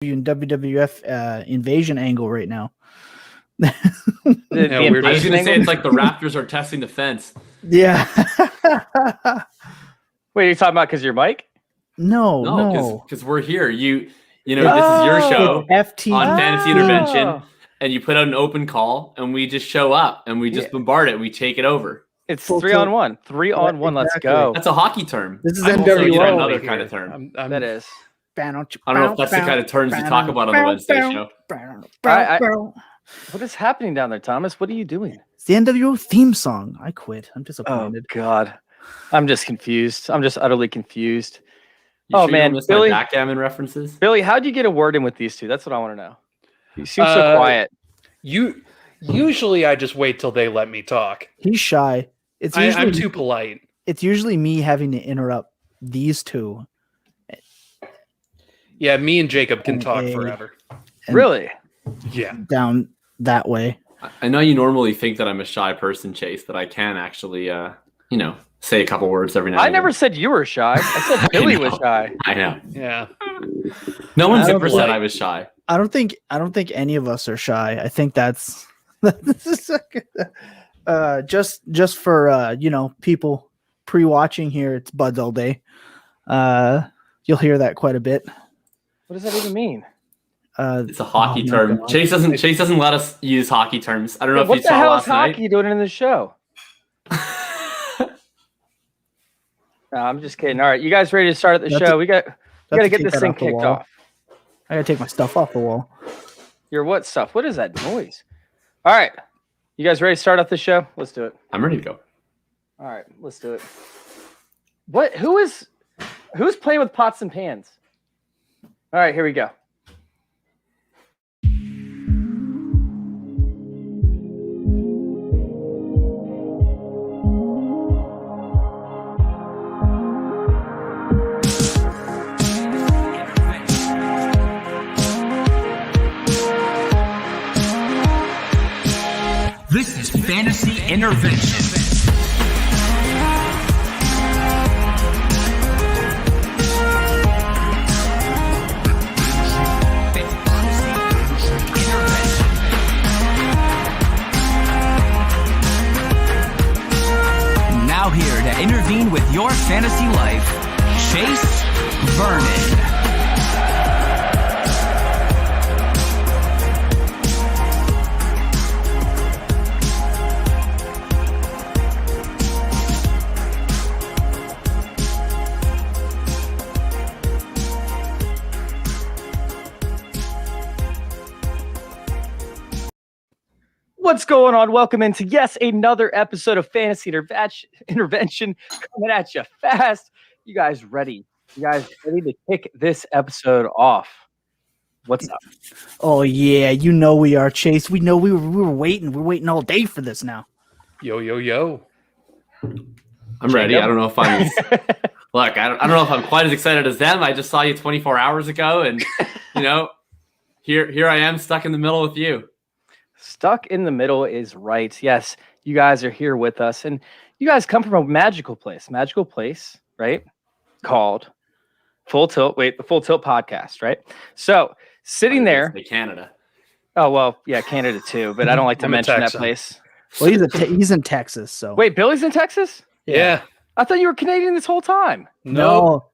in WWF invasion angle right now. I was going to say it's like the Raptors are testing the fence. Yeah. Wait, are you talking about because you're Mike? No. Because we're here. You know, this is your show FT on Fantasy Intervention, and you put out an open call, and we just show up, and we just bombard it. We take it over. It's 3-on-1. 3-on-1. Let's go. That's a hockey term. This is NWO. Another kind of term. That is. I don't know if that's the kind of terms you talk about on the Wednesday show. What is happening down there, Thomas? What are you doing? It's the NWO theme song. I quit. I'm disappointed. Oh, God. I'm just confused. I'm just utterly confused. Man. Billy, backgammon references? Billy, how'd you get a word in with these two? That's what I want to know. You seem so quiet. Usually I just wait till they let me talk. He's shy. I'm too polite. It's usually me having to interrupt these two. Yeah, me and Jacob can talk forever. Really? Yeah. Down that way. I know you normally think that I'm a shy person, Chase, but I can actually, say a couple words every now and then. I never said you were shy. I said Billy was shy. I know. Yeah. No one's ever said I was shy. I don't think any of us are shy. I think that's just for people pre-watching here. It's Buds all day. You'll hear that quite a bit. What does that even mean? It's a hockey term. God. Chase doesn't let us use hockey terms. I don't know if you saw last night. What the hell is hockey doing in the show? No, I'm just kidding. All right, you guys ready to start the show? We got to get this thing kicked off. I got to take my stuff off the wall. Your what stuff? What is that noise? All right, you guys ready to start off the show? Let's do it. I'm ready to go. All right, let's do it. What? Who's playing with pots and pans? All right, here we go. This is Fantasy Intervention. Now here to intervene with your fantasy life, Chase Vernon. What's going on? Welcome into another episode of Fantasy Intervention coming at you fast. You guys ready? You guys ready to kick this episode off? What's up? Oh yeah, we are, Chase. We know we were waiting. We're waiting all day for this now. Yo. I'm ready. I don't know if I'm look. I don't know if I'm quite as excited as them. I just saw you 24 hours ago, and here I am stuck in the middle with you. Stuck in the middle is right. Yes, you guys are here with us, and you guys come from a magical place, right? Called Full Tilt. Wait, the Full Tilt podcast, right? So sitting there, Canada. Oh well, yeah, Canada too, but I don't like to mention that place. Well, he's in Texas. So wait, Billy's in Texas? Yeah. I thought you were Canadian this whole time. No,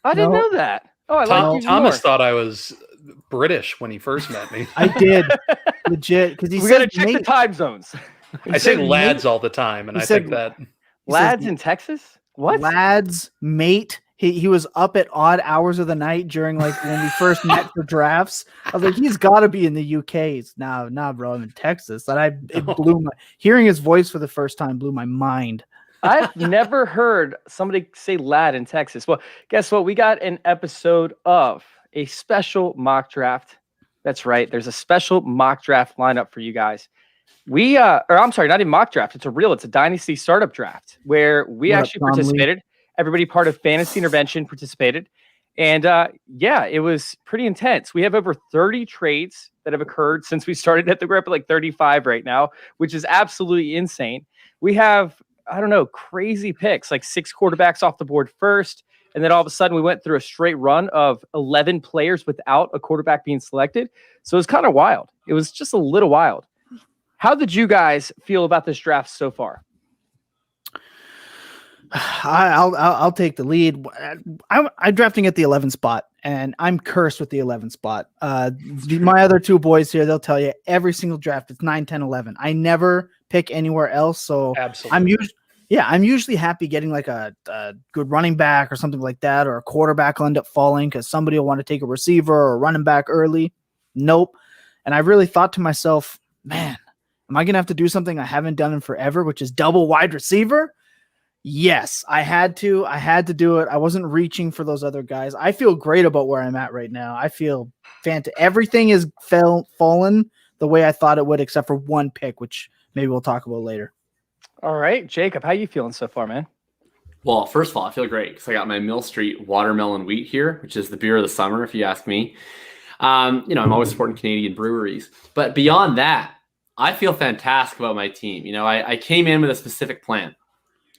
I didn't know that. Oh, I like you. Thomas thought I was British when he first met me. I did, legit, because we got to check the time zones. I say lads all the time, and I think that lads in Texas. What lads, mate? He was up at odd hours of the night during when we first met for drafts. I was like, he's got to be in the UK. It's nah, bro, I'm in Texas. And hearing his voice for the first time blew my mind. I've never heard somebody say lad in Texas. Well, guess what? We got an episode of a special mock draft. That's right. There's a special mock draft lineup for you guys. I'm sorry, not a mock draft. It's a dynasty startup draft where we actually participated. Everybody part of Fantasy Intervention participated. And it was pretty intense. We have over 30 trades that have occurred since we started at the group, at 35 right now, which is absolutely insane. We have, crazy picks, 6 quarterbacks off the board first. And then all of a sudden we went through a straight run of 11 players without a quarterback being selected. So it was kind of wild. It was just a little wild. How did you guys feel about this draft so far? I'll take the lead. I'm drafting at the 11th spot, and I'm cursed with the 11th spot. My other two boys here, they'll tell you every single draft it's 9, 10, 11. I never pick anywhere else. So Absolutely. I'm usually happy getting like a good running back or something like that, or a quarterback will end up falling because somebody will want to take a receiver or a running back early. Nope. And I really thought to myself, man, am I going to have to do something I haven't done in forever, which is double wide receiver? Yes, I had to do it. I wasn't reaching for those other guys. I feel great about where I'm at right now. I feel fantastic. Everything is fallen the way I thought it would, except for one pick, which maybe we'll talk about later. All right, Jacob, how you feeling so far, man? Well, first of all, I feel great because I got my Mill Street watermelon wheat here, which is the beer of the summer, if you ask me. I'm always supporting Canadian breweries. But beyond that, I feel fantastic about my team. I came in with a specific plan.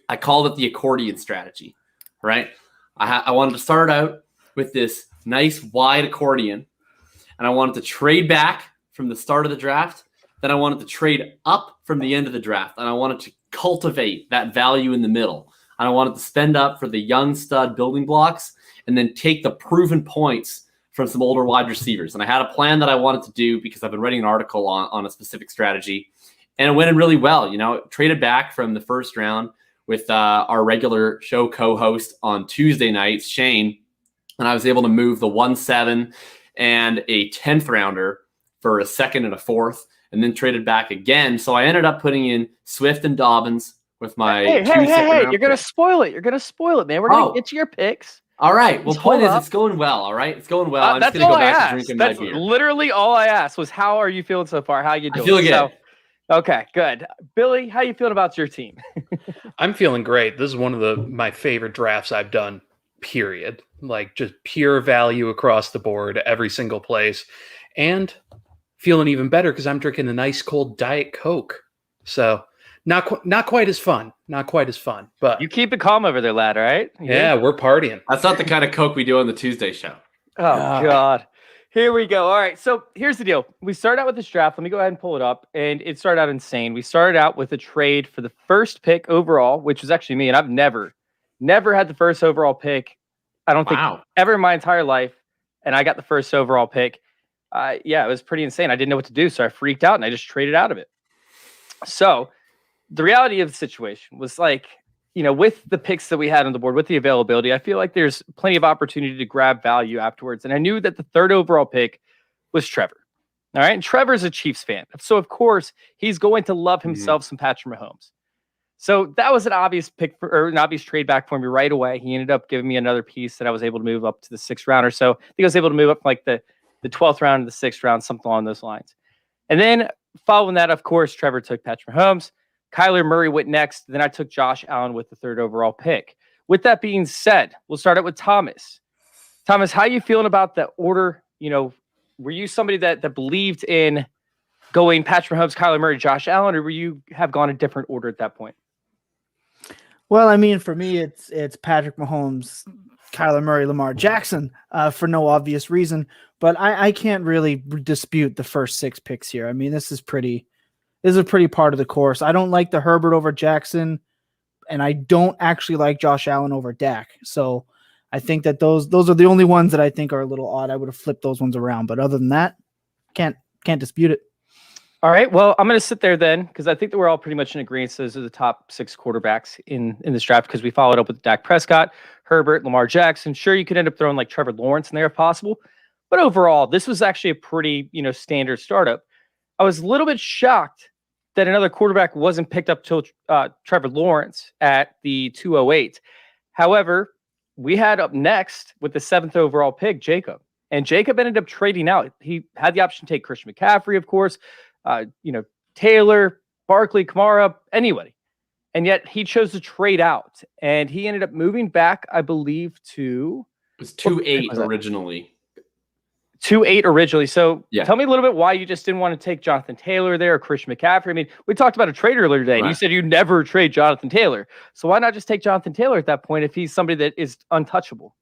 I called it the Accordion Strategy, right? I wanted to start out with this nice wide accordion, and I wanted to trade back from the start of the draft. Then I wanted to trade up from the end of the draft, and I wanted to cultivate that value in the middle. And I wanted to spend up for the young stud building blocks and then take the proven points from some older wide receivers. And I had a plan that I wanted to do because I've been writing an article on a specific strategy, and it went in really well. Traded back from the first round with our regular show co-host on Tuesday nights, Shane, and I was able to move the 1-7 and a 10th rounder for a second and a fourth, and then traded back again. So I ended up putting in Swift and Dobbins with my Hey, you're going to spoil it. You're going to spoil it, man. We're going to get to your picks. All right. Well, point is, it's going well. All right. It's going well. I'm just going to go back to drinking my beer. That's literally all I asked was, how are you feeling so far? How are you doing? I feel good. Okay, good. Billy, how you feeling about your team? I'm feeling great. This is one of my favorite drafts I've done, period. Like just pure value across the board, every single place. And feeling even better because I'm drinking a nice cold Diet Coke. So not quite as fun. Not quite as fun. But you keep it calm over there, lad, all right? Yeah, we're partying. That's not the kind of Coke we do on the Tuesday show. Oh, God. Here we go. All right. So here's the deal. We start out with this draft. Let me go ahead and pull it up. And it started out insane. We started out with a trade for the first pick overall, which was actually me. And I've never had the first overall pick. I don't think ever in my entire life. And I got the first overall pick. It was pretty insane. I didn't know what to do. So I freaked out and I just traded out of it. So the reality of the situation was with the picks that we had on the board, with the availability, I feel like there's plenty of opportunity to grab value afterwards. And I knew that the third overall pick was Trevor. All right. And Trevor's a Chiefs fan. So, of course, he's going to love himself some Patrick Mahomes. So that was an obvious pick or an obvious trade back for me right away. He ended up giving me another piece that I was able to move up to the 6th round or so. I think I was able to move up like the 12th round to the 6th round, something along those lines. And then following that, of course, Trevor took Patrick Mahomes. Kyler Murray went next. Then I took Josh Allen with the 3rd overall pick. With that being said, we'll start out with Thomas. Thomas, how are you feeling about the order? Were you somebody that believed in going Patrick Mahomes, Kyler Murray, Josh Allen, or were you have gone a different order at that point? Well, I mean, for me, it's Patrick Mahomes, Kyler Murray, Lamar Jackson, for no obvious reason. But I can't really dispute the first 6 picks here. I mean, this is a pretty part of the course. I don't like the Herbert over Jackson, and I don't actually like Josh Allen over Dak. So I think that those are the only ones that I think are a little odd. I would have flipped those ones around, but other than that, can't dispute it. All right. Well, I'm going to sit there then because I think that we're all pretty much in agreement. So those are the top 6 quarterbacks in this draft because we followed up with Dak Prescott, Herbert, Lamar Jackson. Sure, you could end up throwing like Trevor Lawrence in there if possible, but overall, this was actually a pretty standard startup. I was a little bit shocked that another quarterback wasn't picked up till Trevor Lawrence at the 208. However, we had up next with the 7th overall pick, Jacob. And Jacob ended up trading out. He had the option to take Christian McCaffrey, of course, Taylor, Barkley, Kamara, anybody. And yet he chose to trade out. And he ended up moving back, I believe, to... It was 2-8 originally. 2-8 originally. So Yeah. tell me a little bit why you just didn't want to take Jonathan Taylor there or Christian McCaffrey. I mean, we talked about a trade earlier today, and you said you never trade Jonathan Taylor. So why not just take Jonathan Taylor at that point if he's somebody that is untouchable?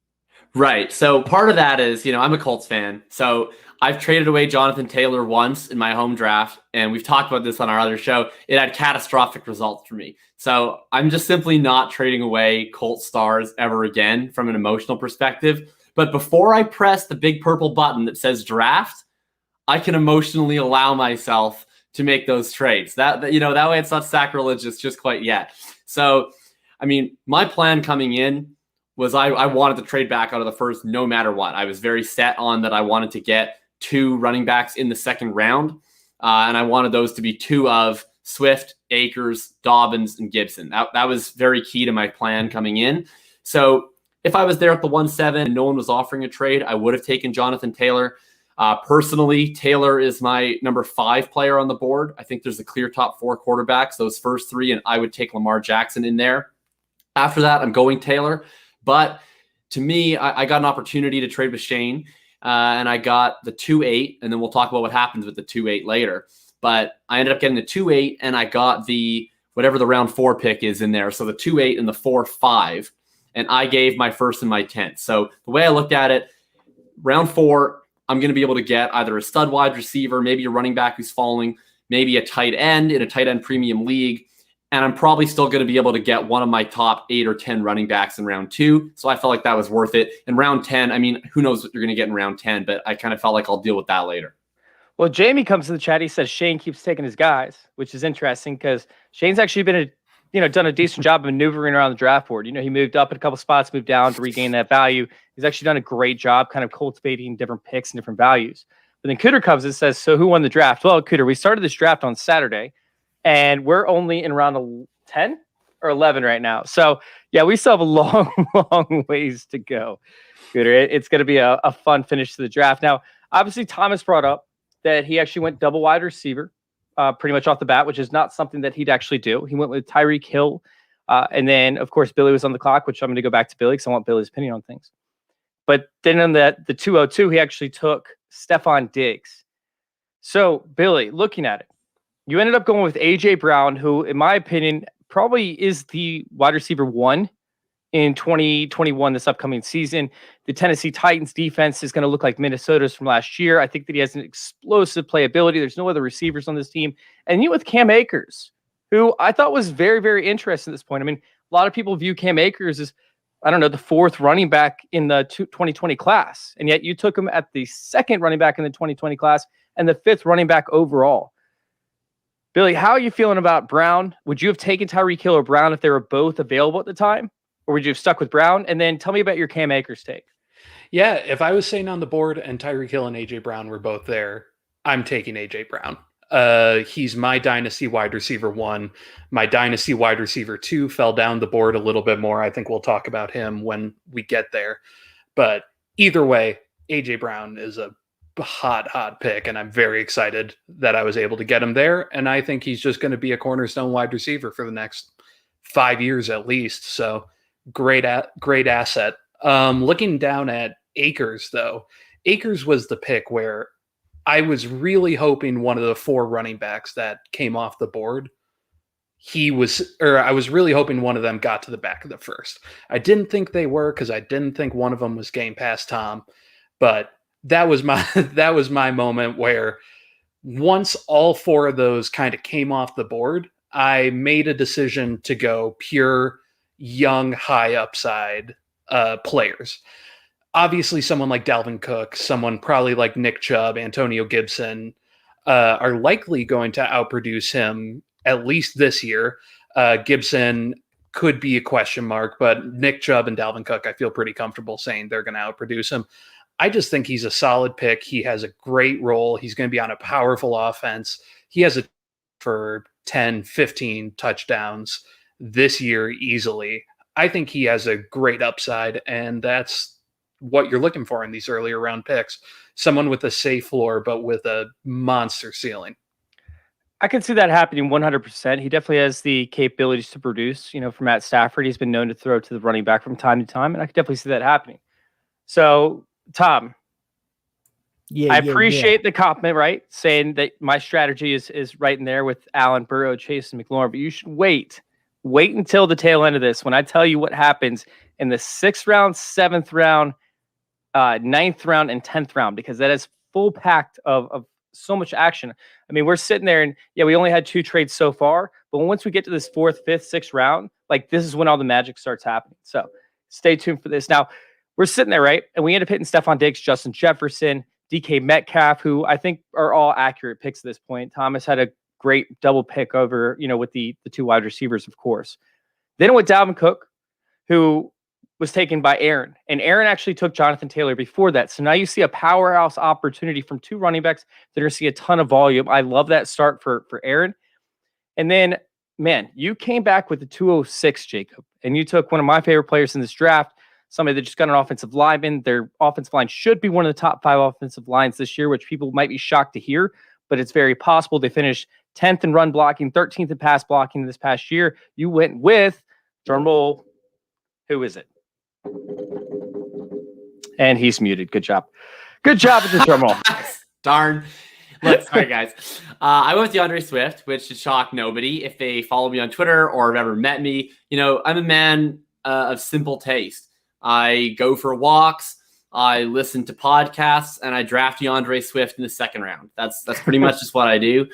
Right. So part of that is, I'm a Colts fan. So I've traded away Jonathan Taylor once in my home draft, and we've talked about this on our other show. It had catastrophic results for me. So I'm just simply not trading away Colts stars ever again from an emotional perspective. But before I press the big purple button that says draft, I can emotionally allow myself to make those trades. That way it's not sacrilegious just quite yet. So, my plan coming in was I wanted to trade back out of the first no matter what. I was very set on that I wanted to get 2 running backs in the second round, and I wanted those to be 2 of Swift, Akers, Dobbins, and Gibson. That was very key to my plan coming in. So if I was there at the 1-7 and no one was offering a trade, I would have taken Jonathan Taylor. Personally, Taylor is my number 5 player on the board. I think there's a clear top 4 quarterbacks, those first 3, and I would take Lamar Jackson in there. After that, I'm going Taylor. But to me, I got an opportunity to trade with Shane, and I got the 2-8, and then we'll talk about what happens with the 2-8 later. But I ended up getting the 2-8, and I got the whatever the round 4 pick is in there. So the 2-8 and the 4-5. And I gave my 1st and my 10th. So the way I looked at it, round 4, I'm going to be able to get either a stud wide receiver, maybe a running back who's falling, maybe a tight end in a tight end premium league. And I'm probably still going to be able to get one of my top 8 or 10 running backs in round 2. So I felt like that was worth it. In round 10, who knows what you're going to get in round 10, but I kind of felt like I'll deal with that later. Well, Jamie comes to the chat. He says Shane keeps taking his guys, which is interesting because Shane's actually been done a decent job of maneuvering around the draft board. He moved up in a couple spots, moved down to regain that value. He's actually done a great job kind of cultivating different picks and different values. But then Cooter comes and says, so who won the draft? Well, Cooter, we started this draft on Saturday, and we're only in round 10 or 11 right now. So, yeah, we still have a long, long ways to go. Cooter, it's going to be a fun finish to the draft. Now, obviously, Thomas brought up that he actually went double wide receiver. Pretty much off the bat, which is not something that he'd actually do. He went with Tyreek Hill. And then, of course, Billy was on the clock, which I'm going to go back to Billy because I want Billy's opinion on things. But then on the 202, he actually took Stephon Diggs. So, Billy, looking at it, you ended up going with A.J. Brown, who, in my opinion, probably is the wide receiver 1 in 2021, this upcoming season. The Tennessee Titans defense is going to look like Minnesota's from last year. I think that he has an explosive playability. There's no other receivers on this team. And you with Cam Akers, who I thought was very, very interesting at this point. A lot of people view Cam Akers as, the 4th running back in the 2020 class. And yet you took him at the 2nd running back in the 2020 class and the 5th running back overall. Billy, how are you feeling about Brown? Would you have taken Tyreek Hill or Brown if they were both available at the time? Or would you have stuck with Brown? And then tell me about your Cam Akers take. Yeah, if I was sitting on the board and Tyreek Hill and A.J. Brown were both there, I'm taking A.J. Brown. He's my dynasty wide receiver 1. My dynasty wide receiver 2 fell down the board a little bit more. I think we'll talk about him when we get there. But either way, A.J. Brown is a hot pick, and I'm very excited that I was able to get him there. And I think he's just going to be a cornerstone wide receiver for the next 5 years at least. So great asset. Looking down at Akers, though, Akers was the pick where I was really hoping one of the 4 running backs that came off the board, I was really hoping one of them got to the back of the 1st. I didn't think they were because I didn't think one of them was Game Pass Tom, but that was my moment where once all 4 of those kind of came off the board, I made a decision to go pure young, high upside players. Obviously, someone like Dalvin Cook, someone probably like Nick Chubb, Antonio Gibson, are likely going to outproduce him at least this year. Gibson could be a question mark, but Nick Chubb and Dalvin Cook, I feel pretty comfortable saying they're going to outproduce him. I just think he's a solid pick. He has a great role. He's going to be on a powerful offense. He has a for 10, 15 touchdowns this year easily. I think he has a great upside, and that's what you're looking for in these earlier round picks. Someone with a safe floor, but with a monster ceiling. I can see that happening 100%. He definitely has the capabilities to produce. For Matt Stafford, he's been known to throw to the running back from time to time, and I can definitely see that happening. So, Tom, I appreciate the compliment, right? Saying that my strategy is right in there with Allen, Burrow, Chase, and McLaurin, but you should wait until the tail end of this when I tell you what happens in the 6th round, 7th round, 9th round, and 10th round, because that is full packed of so much action. I mean, we're sitting there and we only had 2 trades so far, but once we get to this 4th, 5th, 6th round, like this is when all the magic starts happening. So stay tuned for this. Now we're sitting there, right? And we end up hitting Stephon Diggs, Justin Jefferson, DK Metcalf, who I think are all accurate picks at this point. Thomas had a great double pick over, with the 2 wide receivers, of course. Then it went Dalvin Cook, who was taken by Aaron. And Aaron actually took Jonathan Taylor before that. So now you see a powerhouse opportunity from 2 running backs that are going to see a ton of volume. I love that start for Aaron. And then, man, you came back with the 206, Jacob. And you took one of my favorite players in this draft, somebody that just got an offensive lineman. Their offensive line should be one of the top 5 offensive lines this year, which people might be shocked to hear, but it's very possible. They finished 10th in run blocking, 13th in pass blocking this past year. You went with, drum roll, who is it? And he's muted. Good job. Good job with the drum roll. Darn. Look, sorry, guys. I went with DeAndre Swift, which should shock nobody if they follow me on Twitter or have ever met me. I'm a man of simple taste. I go for walks, I listen to podcasts, and I draft DeAndre Swift in the 2nd round. That's pretty much just what I do,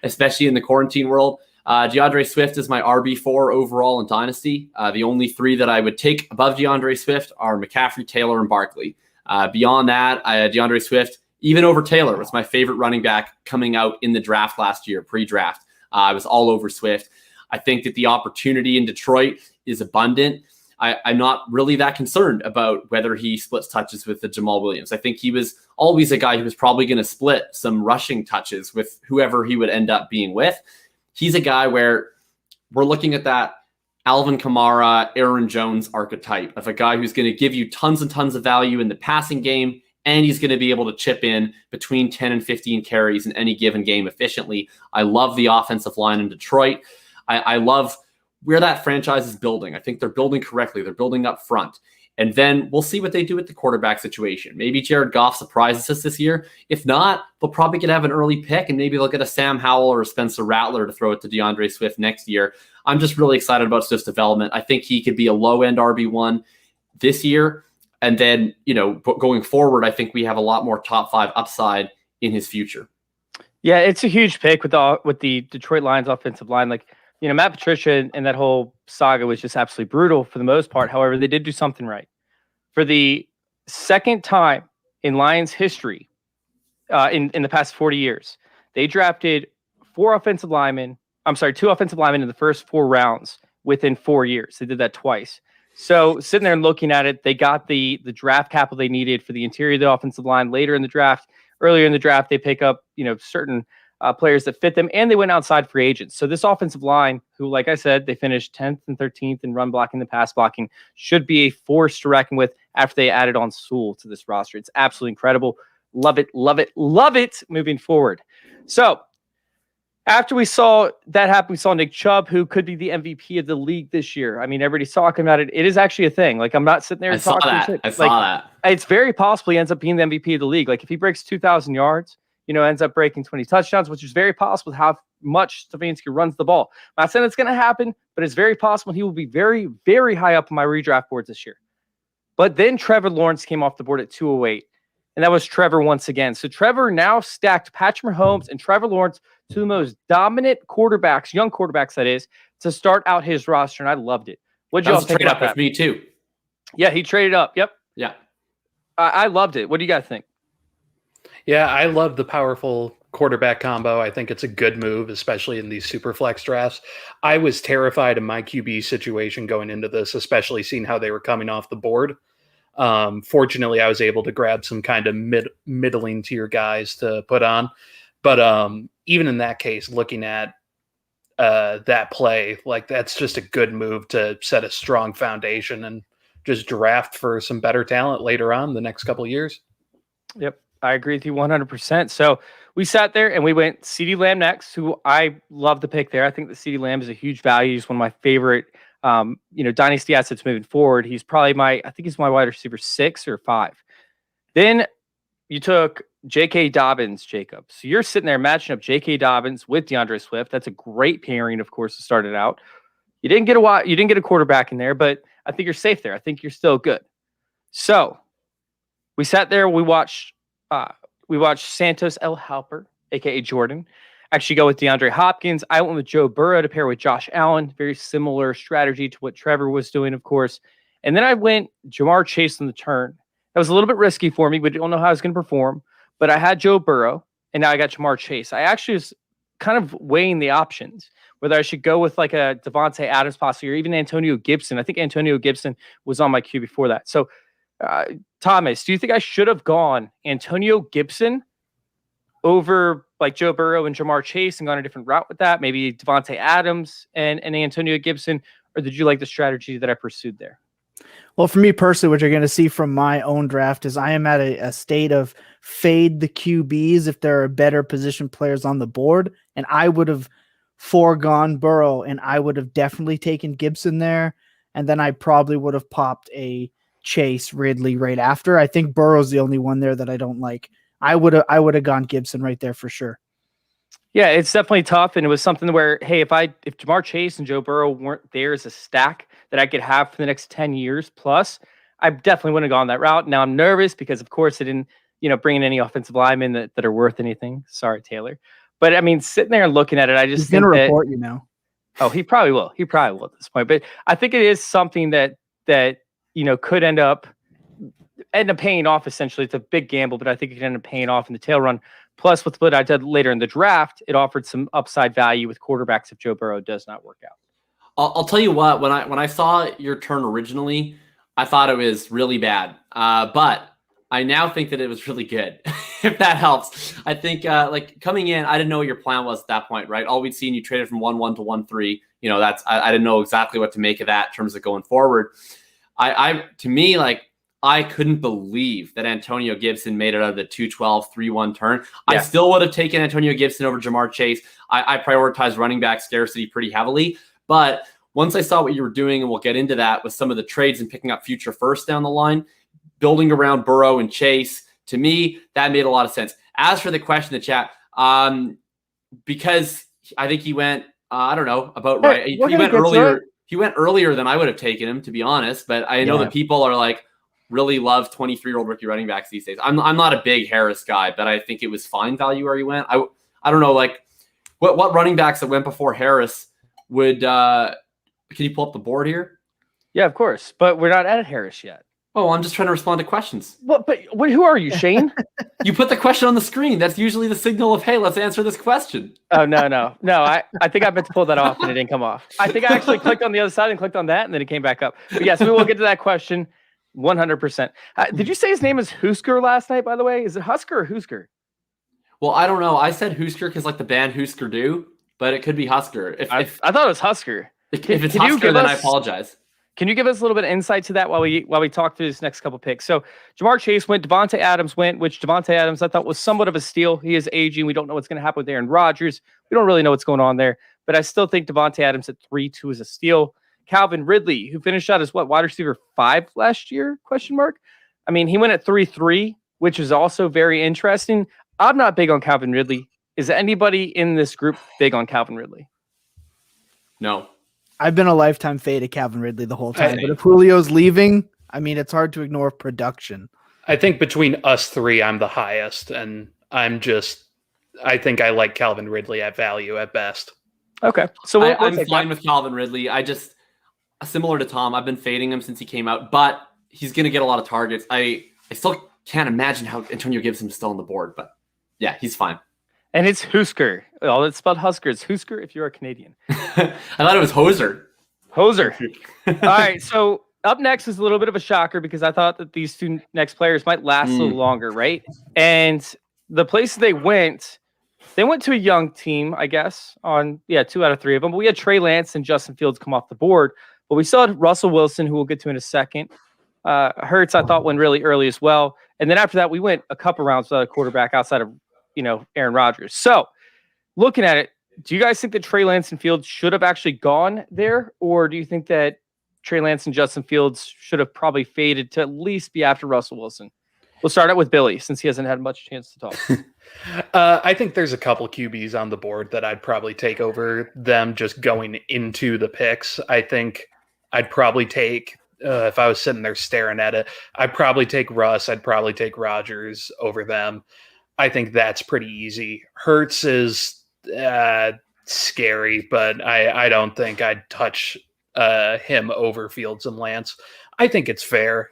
especially in the quarantine world. DeAndre Swift is my RB4 overall in Dynasty. The only 3 that I would take above DeAndre Swift are McCaffrey, Taylor, and Barkley. Beyond that, DeAndre Swift, even over Taylor, was my favorite running back coming out in the draft last year, pre-draft. I was all over Swift. I think that the opportunity in Detroit is abundant. I'm not really that concerned about whether he splits touches with the Jamal Williams. I think he was always a guy who was probably going to split some rushing touches with whoever he would end up being with. He's a guy where we're looking at that Alvin Kamara, Aaron Jones archetype of a guy who's going to give you tons and tons of value in the passing game, and he's going to be able to chip in between 10 and 15 carries in any given game efficiently. I love the offensive line in Detroit. I love where that franchise is building. I think they're building correctly. They're building up front. And then we'll see what they do with the quarterback situation. Maybe Jared Goff surprises us this year. If not, they'll probably get to have an early pick, and maybe they'll get a Sam Howell or a Spencer Rattler to throw it to DeAndre Swift next year. I'm just really excited about Swift's development. I think he could be a low-end RB1 this year. And then, going forward, I think we have a lot more top 5 upside in his future. Yeah, it's a huge pick with the Detroit Lions offensive line. Matt Patricia and that whole saga was just absolutely brutal for the most part. However, they did do something right. For the 2nd time in Lions history, in the past 40 years, they drafted 2 offensive linemen in the first 4 rounds within 4 years. They did that twice. So sitting there and looking at it, they got the draft capital they needed for the interior of the offensive line later in the draft. Earlier in the draft, they pick up, certain players that fit them, and they went outside free agents. So this offensive line, who, like I said, they finished 10th and 13th in run blocking and pass blocking, should be a force to reckon with after they added on Sewell to this roster. It's absolutely incredible. Love it, love it, love it moving forward. So after we saw that happen, we saw Nick Chubb, who could be the MVP of the league this year. I mean, everybody's talking about it. It is actually a thing. I'm not sitting there and talking shit. I saw that. It's very possible he ends up being the MVP of the league. If he breaks 2,000 yards, ends up breaking 20 touchdowns, which is very possible how much Stefanski runs the ball. I'm not saying it's going to happen, but it's very possible he will be very, very high up on my redraft boards this year. But then Trevor Lawrence came off the board at 208, and that was Trevor once again. So Trevor now stacked Patrick Mahomes and Trevor Lawrence, two of the most dominant quarterbacks, young quarterbacks that is, to start out his roster, and I loved it. What'd y'all think about that? With me too. Yeah, he traded up. Yep. Yeah. I loved it. What do you guys think? Yeah, I love the powerful quarterback combo. I think it's a good move, especially in these super flex drafts. I was terrified in my QB situation going into this, especially seeing how they were coming off the board. Fortunately, I was able to grab some kind of middling tier guys to put on. But even in that case, looking at that play, that's just a good move to set a strong foundation and just draft for some better talent later on the next couple of years. Yep. I agree with you 100%. So we sat there and we went CeeDee Lamb next, who I love the pick there. I think that CeeDee Lamb is a huge value. He's one of my favorite, dynasty assets moving forward. He's probably he's my wide receiver 6 or 5. Then you took J.K. Dobbins, Jacob. So you're sitting there matching up J.K. Dobbins with DeAndre Swift. That's a great pairing, of course, to start it out. You didn't get a quarterback in there, but I think you're safe there. I think you're still good. So we sat there. We watched Santos El Halper, aka Jordan, actually go with DeAndre Hopkins. I went with Joe Burrow to pair with Josh Allen. Very similar strategy to what Trevor was doing, of course. And then I went Jamar Chase on the turn. That was a little bit risky for me. We don't know how I was going to perform. But I had Joe Burrow, and now I got Jamar Chase. I actually was kind of weighing the options, whether I should go with like a Davante Adams possibly, or even Antonio Gibson. I think Antonio Gibson was on my queue before that. So, Thomas, do you think I should have gone Antonio Gibson over like Joe Burrow and Jamar Chase and gone a different route with that? Maybe Davante Adams and Antonio Gibson? Or did you like the strategy that I pursued there? Well, for me personally, what you're going to see from my own draft is I am at a state of fade the QBs if there are better position players on the board. And I would have foregone Burrow, and I would have definitely taken Gibson there. And then I probably would have popped a Chase Ridley right after. I think Burrow's the only one there that I don't like. I would have gone Gibson right there for sure. Yeah, it's definitely tough, and it was something where, hey, if Jamar Chase and Joe Burrow weren't there as a stack that I could have for the next 10 years plus, I definitely wouldn't have gone that route. Now I'm nervous because, of course, I didn't, bring in any offensive linemen that are worth anything. Sorry, Taylor. But I mean, sitting there and looking at it, I just think that report you now. Oh, he probably will. He probably will at this point. But I think it is something that could end up paying off. Essentially, it's a big gamble, but I think it could end up paying off in the tail run. Plus, with what I did later in the draft, it offered some upside value with quarterbacks if Joe Burrow does not work out. I'll tell you what, when I saw your turn originally, I thought it was really bad. But I now think that it was really good, if that helps. I think coming in, I didn't know what your plan was at that point, right? All we'd seen, you traded from 1-1 to 1-3. I didn't know exactly what to make of that in terms of going forward. I couldn't believe that Antonio Gibson made it out of the 2-12, 3-1 turn. Yeah. I still would have taken Antonio Gibson over Jamar Chase. I prioritized running back scarcity pretty heavily. But once I saw what you were doing, and we'll get into that with some of the trades and picking up future firsts down the line, building around Burrow and Chase, to me, that made a lot of sense. As for the question in the chat, because I think he went, about right. He went earlier. He went earlier than I would have taken him, to be honest. But I know that people are like, really love 23-year-old rookie running backs these days. I'm not a big Harris guy, but I think it was fine value where he went. I don't know, like what running backs that went before Harris would can you pull up the board here? Yeah, of course. But we're not at Harris yet. Oh, I'm just trying to respond to questions. But who are you, Shane? You put the question on the screen. That's usually the signal of, hey, let's answer this question. Oh, no. I think I meant to pull that off and it didn't come off. I think I actually clicked on the other side and clicked on that and then it came back up. But yes, we will get to that question. 100%. Did you say his name is Husker last night, by the way? Is it Husker or Husker? Well, I don't know. I said Husker because like the band Husker Du, but it could be Husker. I thought it was Husker. If it's Husker, then I apologize. Can you give us a little bit of insight to that while we talk through this next couple picks? So Jamar Chase went, Davante Adams went, which Davante Adams I thought was somewhat of a steal. He is aging. We don't know what's going to happen with Aaron Rodgers. We don't really know what's going on there, but I still think Davante Adams at 3-2 is a steal. Calvin Ridley, who finished out as wide receiver 5 last year? ? I mean, he went at 3-3, which is also very interesting. I'm not big on Calvin Ridley. Is anybody in this group big on Calvin Ridley? No. I've been a lifetime fade of Calvin Ridley the whole time. But if Julio's leaving, I mean, it's hard to ignore production. I think between us three, I'm the highest, and I think I like Calvin Ridley at value at best. Okay. So I'm fine with Calvin Ridley. Similar to Tom, I've been fading him since he came out, but he's going to get a lot of targets. I still can't imagine how Antonio Gibson is still on the board, but yeah, he's fine. And it's Husker. Oh, it's spelled Husker. It's Husker if you're a Canadian. I thought it was Hoser. Hoser. All right, so up next is a little bit of a shocker because I thought that these two next players might last a little longer, right? And the places they went to a young team, I guess, on 2 out of 3 of them. But we had Trey Lance and Justin Fields come off the board. But we still had Russell Wilson, who we'll get to in a second. Hurts, I thought, went really early as well. And then after that, we went a couple rounds without a quarterback outside of, Aaron Rodgers. So looking at it, do you guys think that Trey Lance and Fields should have actually gone there? Or do you think that Trey Lance and Justin Fields should have probably faded to at least be after Russell Wilson? We'll start out with Billy since he hasn't had much chance to talk. I think there's a couple QBs on the board that I'd probably take over them just going into the picks. I think I'd probably take, if I was sitting there staring at it, I'd probably take Russ. I'd probably take Rodgers over them. I think that's pretty easy. Hurts is scary, but I don't think I'd touch him over Fields and Lance. I think it's fair.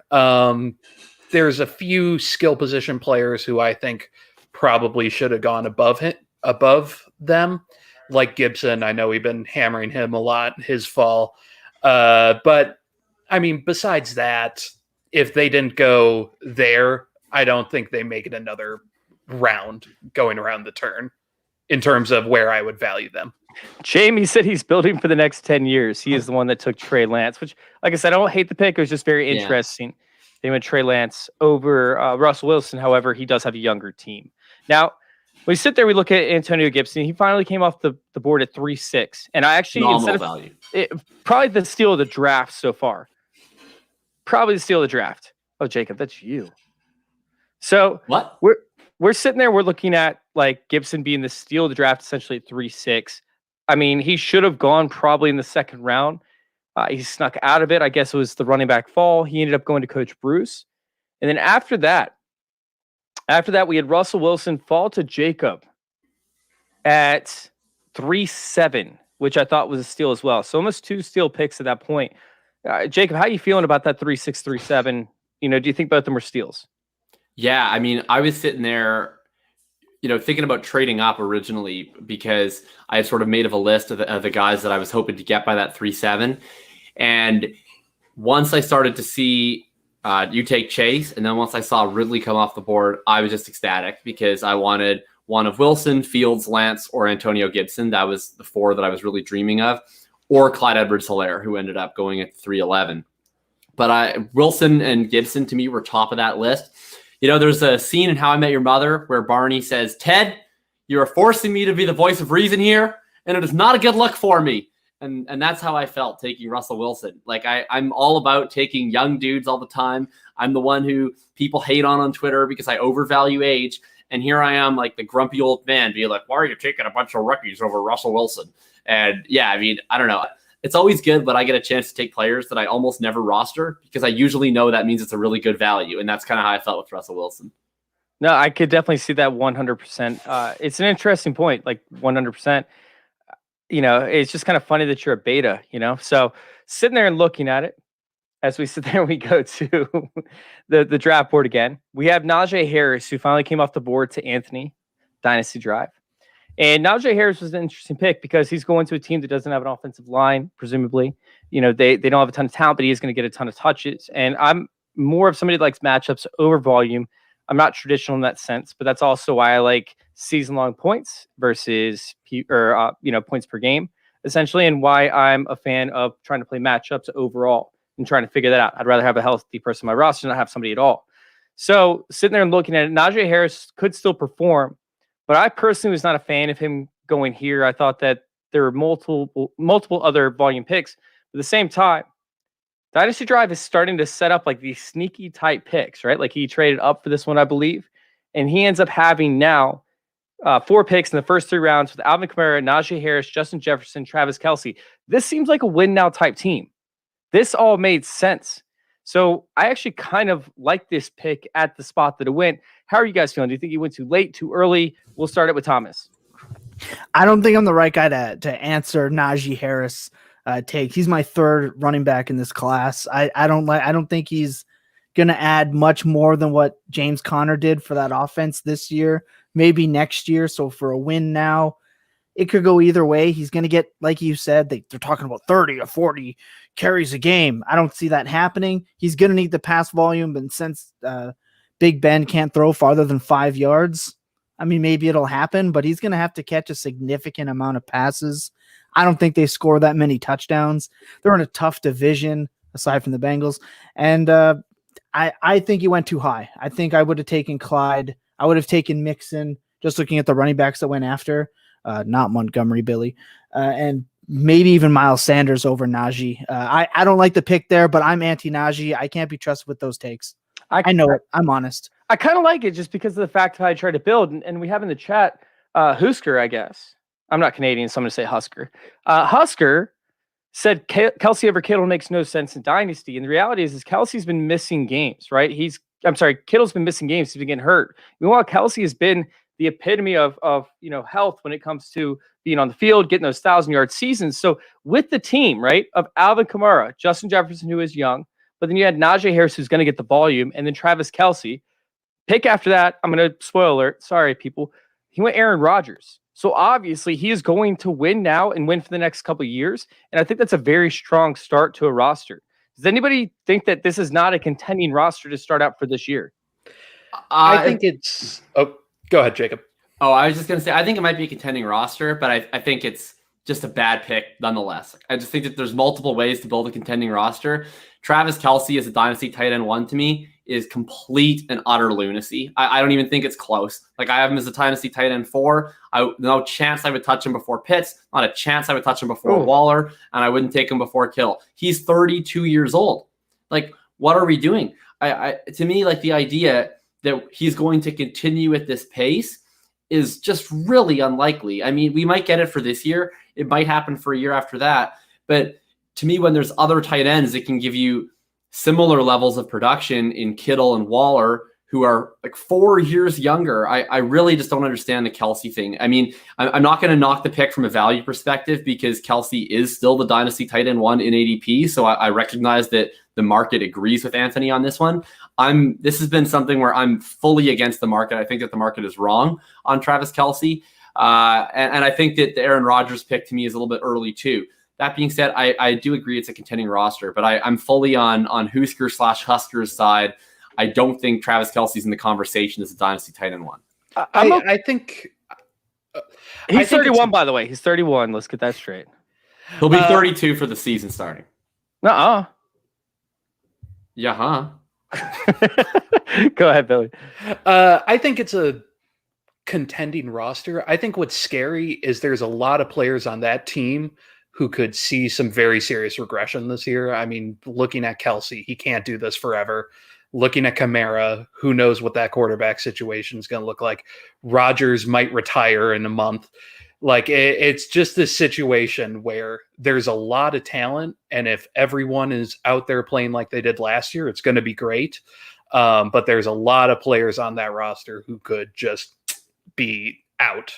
There's a few skill position players who I think probably should have gone above them, like Gibson. I know we've been hammering him a lot, his fall. But I mean, besides that, if they didn't go there, I don't think they make it another round going around the turn in terms of where I would value them. Jamie said he's building for the next 10 years. He is the one that took Trey Lance, which, like I said, I don't hate the pick. It was just very interesting. They went Trey Lance over Russell Wilson. However, he does have a younger team. Now, we sit there, we look at Antonio Gibson. He finally came off the board at 3-6. And I actually, probably the steal of the draft so far. Probably the steal of the draft. Oh, Jacob, that's you. So what? We're sitting there, we're looking at like Gibson being the steal of the draft essentially at 3-6. I mean, he should have gone probably in the second round. He snuck out of it. I guess it was the running back fall. He ended up going to Coach Bruce. And then after that, we had Russell Wilson fall to Jacob at 3-7, which I thought was a steal as well. So almost 2 steal picks at that point. Jacob, how are you feeling about that 3-6, 3-7? Do you think both of them were steals? Yeah, I mean, I was sitting there, thinking about trading up originally because I had sort of made a list of the guys that I was hoping to get by that 3-7. And once I started to see you take Chase, and then once I saw Ridley come off the board, I was just ecstatic because I wanted one of Wilson, Fields, Lance, or Antonio Gibson. That was the 4 that I was really dreaming of, or Clyde Edwards-Helaire, who ended up going at 3-11. But Wilson and Gibson, to me, were top of that list. There's a scene in How I Met Your Mother where Barney says, "Ted, you are forcing me to be the voice of reason here, and it is not a good look for me." And that's how I felt taking Russell Wilson. Like I'm all about taking young dudes all the time. I'm the one who people hate on Twitter because I overvalue age. And here I am, like the grumpy old man, being like, "Why are you taking a bunch of rookies over Russell Wilson?" And yeah, I mean, I don't know. It's always good, but I get a chance to take players that I almost never roster because I usually know that means it's a really good value. And that's kind of how I felt with Russell Wilson. No, I could definitely see that 100%. It's an interesting point, like 100%. It's just kind of funny that you're a beta, So sitting there and looking at it, as we sit there, we go to the draft board again. We have Najee Harris, who finally came off the board to Anthony, Dynasty Drive. And Najee Harris was an interesting pick because he's going to a team that doesn't have an offensive line, presumably. They don't have a ton of talent, but he is going to get a ton of touches. And I'm more of somebody that likes matchups over volume. I'm not traditional in that sense, but that's also why I like season-long points versus points per game, essentially, and why I'm a fan of trying to play matchups overall and trying to figure that out. I'd rather have a healthy person on my roster than not have somebody at all. So sitting there and looking at it, Najee Harris could still perform, but I personally was not a fan of him going here. I thought that there were multiple other volume picks. But at the same time, Dynasty Drive is starting to set up like these sneaky type picks, right? Like he traded up for this one, I believe. And he ends up having now 4 picks in the first 3 rounds with Alvin Kamara, Najee Harris, Justin Jefferson, Travis Kelce. This seems like a win now type team. This all made sense. So I actually kind of like this pick at the spot that it went. How are you guys feeling? Do you think he went too late, too early? We'll start it with Thomas. I don't think I'm the right guy to answer Najee Harris take. He's my 3rd running back in this class. I don't think he's going to add much more than what James Conner did for that offense this year, maybe next year. So for a win now, it could go either way. He's going to get, like you said, they're talking about 30 or 40 carries a game. I don't see that happening. He's going to need the pass volume, and since Big Ben can't throw farther than 5 yards, I mean, maybe it'll happen, but he's going to have to catch a significant amount of passes. I don't think they score that many touchdowns. They're in a tough division, aside from the Bengals, and I think he went too high. I think I would have taken Clyde. I would have taken Mixon, just looking at the running backs that went after. Not Montgomery, Billy, and maybe even Miles Sanders over Najee. I don't like the pick there, but I'm anti-Najee. I can't be trusted with those takes. I know it. I'm honest. I kind of like it just because of the fact of how I try to build. And we have in the chat, Husker, I guess. I'm not Canadian, so I'm going to say Husker. Husker said Kelsey over Kittle makes no sense in Dynasty. And the reality is Kelsey's been missing games, right? Kittle's been missing games. He's been getting hurt. Meanwhile, Kelsey has been the epitome of health when it comes to being on the field, getting those 1,000-yard seasons. So with the team, right, of Alvin Kamara, Justin Jefferson, who is young, but then you had Najee Harris, who's going to get the volume, and then Travis Kelce. Pick after that, I'm going to spoil alert. Sorry, people. He went Aaron Rodgers. So obviously he is going to win now and win for the next couple of years. And I think that's a very strong start to a roster. Does anybody think that this is not a contending roster to start out for this year? I think it's. Oh, go ahead, Jacob. Oh, I was just going to say, I think it might be a contending roster, but I think it's just a bad pick nonetheless. I just think that there's multiple ways to build a contending roster. Travis Kelce as a dynasty tight end 1 to me is complete and utter lunacy. I don't even think it's close. Like, I have him as a dynasty tight end 4. No chance I would touch him before Pitts. Not a chance I would touch him before Waller, and I wouldn't take him before Kittle. He's 32 years old. Like, what are we doing? To me, like, the idea that he's going to continue at this pace is just really unlikely. I mean, we might get it for this year. It might happen for a year after that. But to me, when there's other tight ends that can give you similar levels of production in Kittle and Waller, who are like 4 years younger, I really just don't understand the Kelce thing. I mean, I'm not going to knock the pick from a value perspective because Kelce is still the dynasty tight end 1 in ADP. So I recognize that the market agrees with Anthony on this one. This has been something where I'm fully against the market. I think that the market is wrong on Travis Kelce. And I think that the Aaron Rodgers pick to me is a little bit early too. That being said, I do agree it's a contending roster, but I'm fully on Husker/Huskers side. I don't think Travis Kelce's in the conversation as a dynasty tight end 1. I think he's 31, by the way. He's 31. Let's get that straight. He'll be 32 for the season starting. Nuh-uh. Yeah, huh? Go ahead, Billy. I think it's a contending roster. I think what's scary is there's a lot of players on that team who could see some very serious regression this year. I mean, looking at Kelce, he can't do this forever. Looking at Kamara, who knows what that quarterback situation is going to look like. Rodgers might retire in a month. Like, it's just this situation where there's a lot of talent, and if everyone is out there playing like they did last year, it's going to be great. But there's a lot of players on that roster who could just be out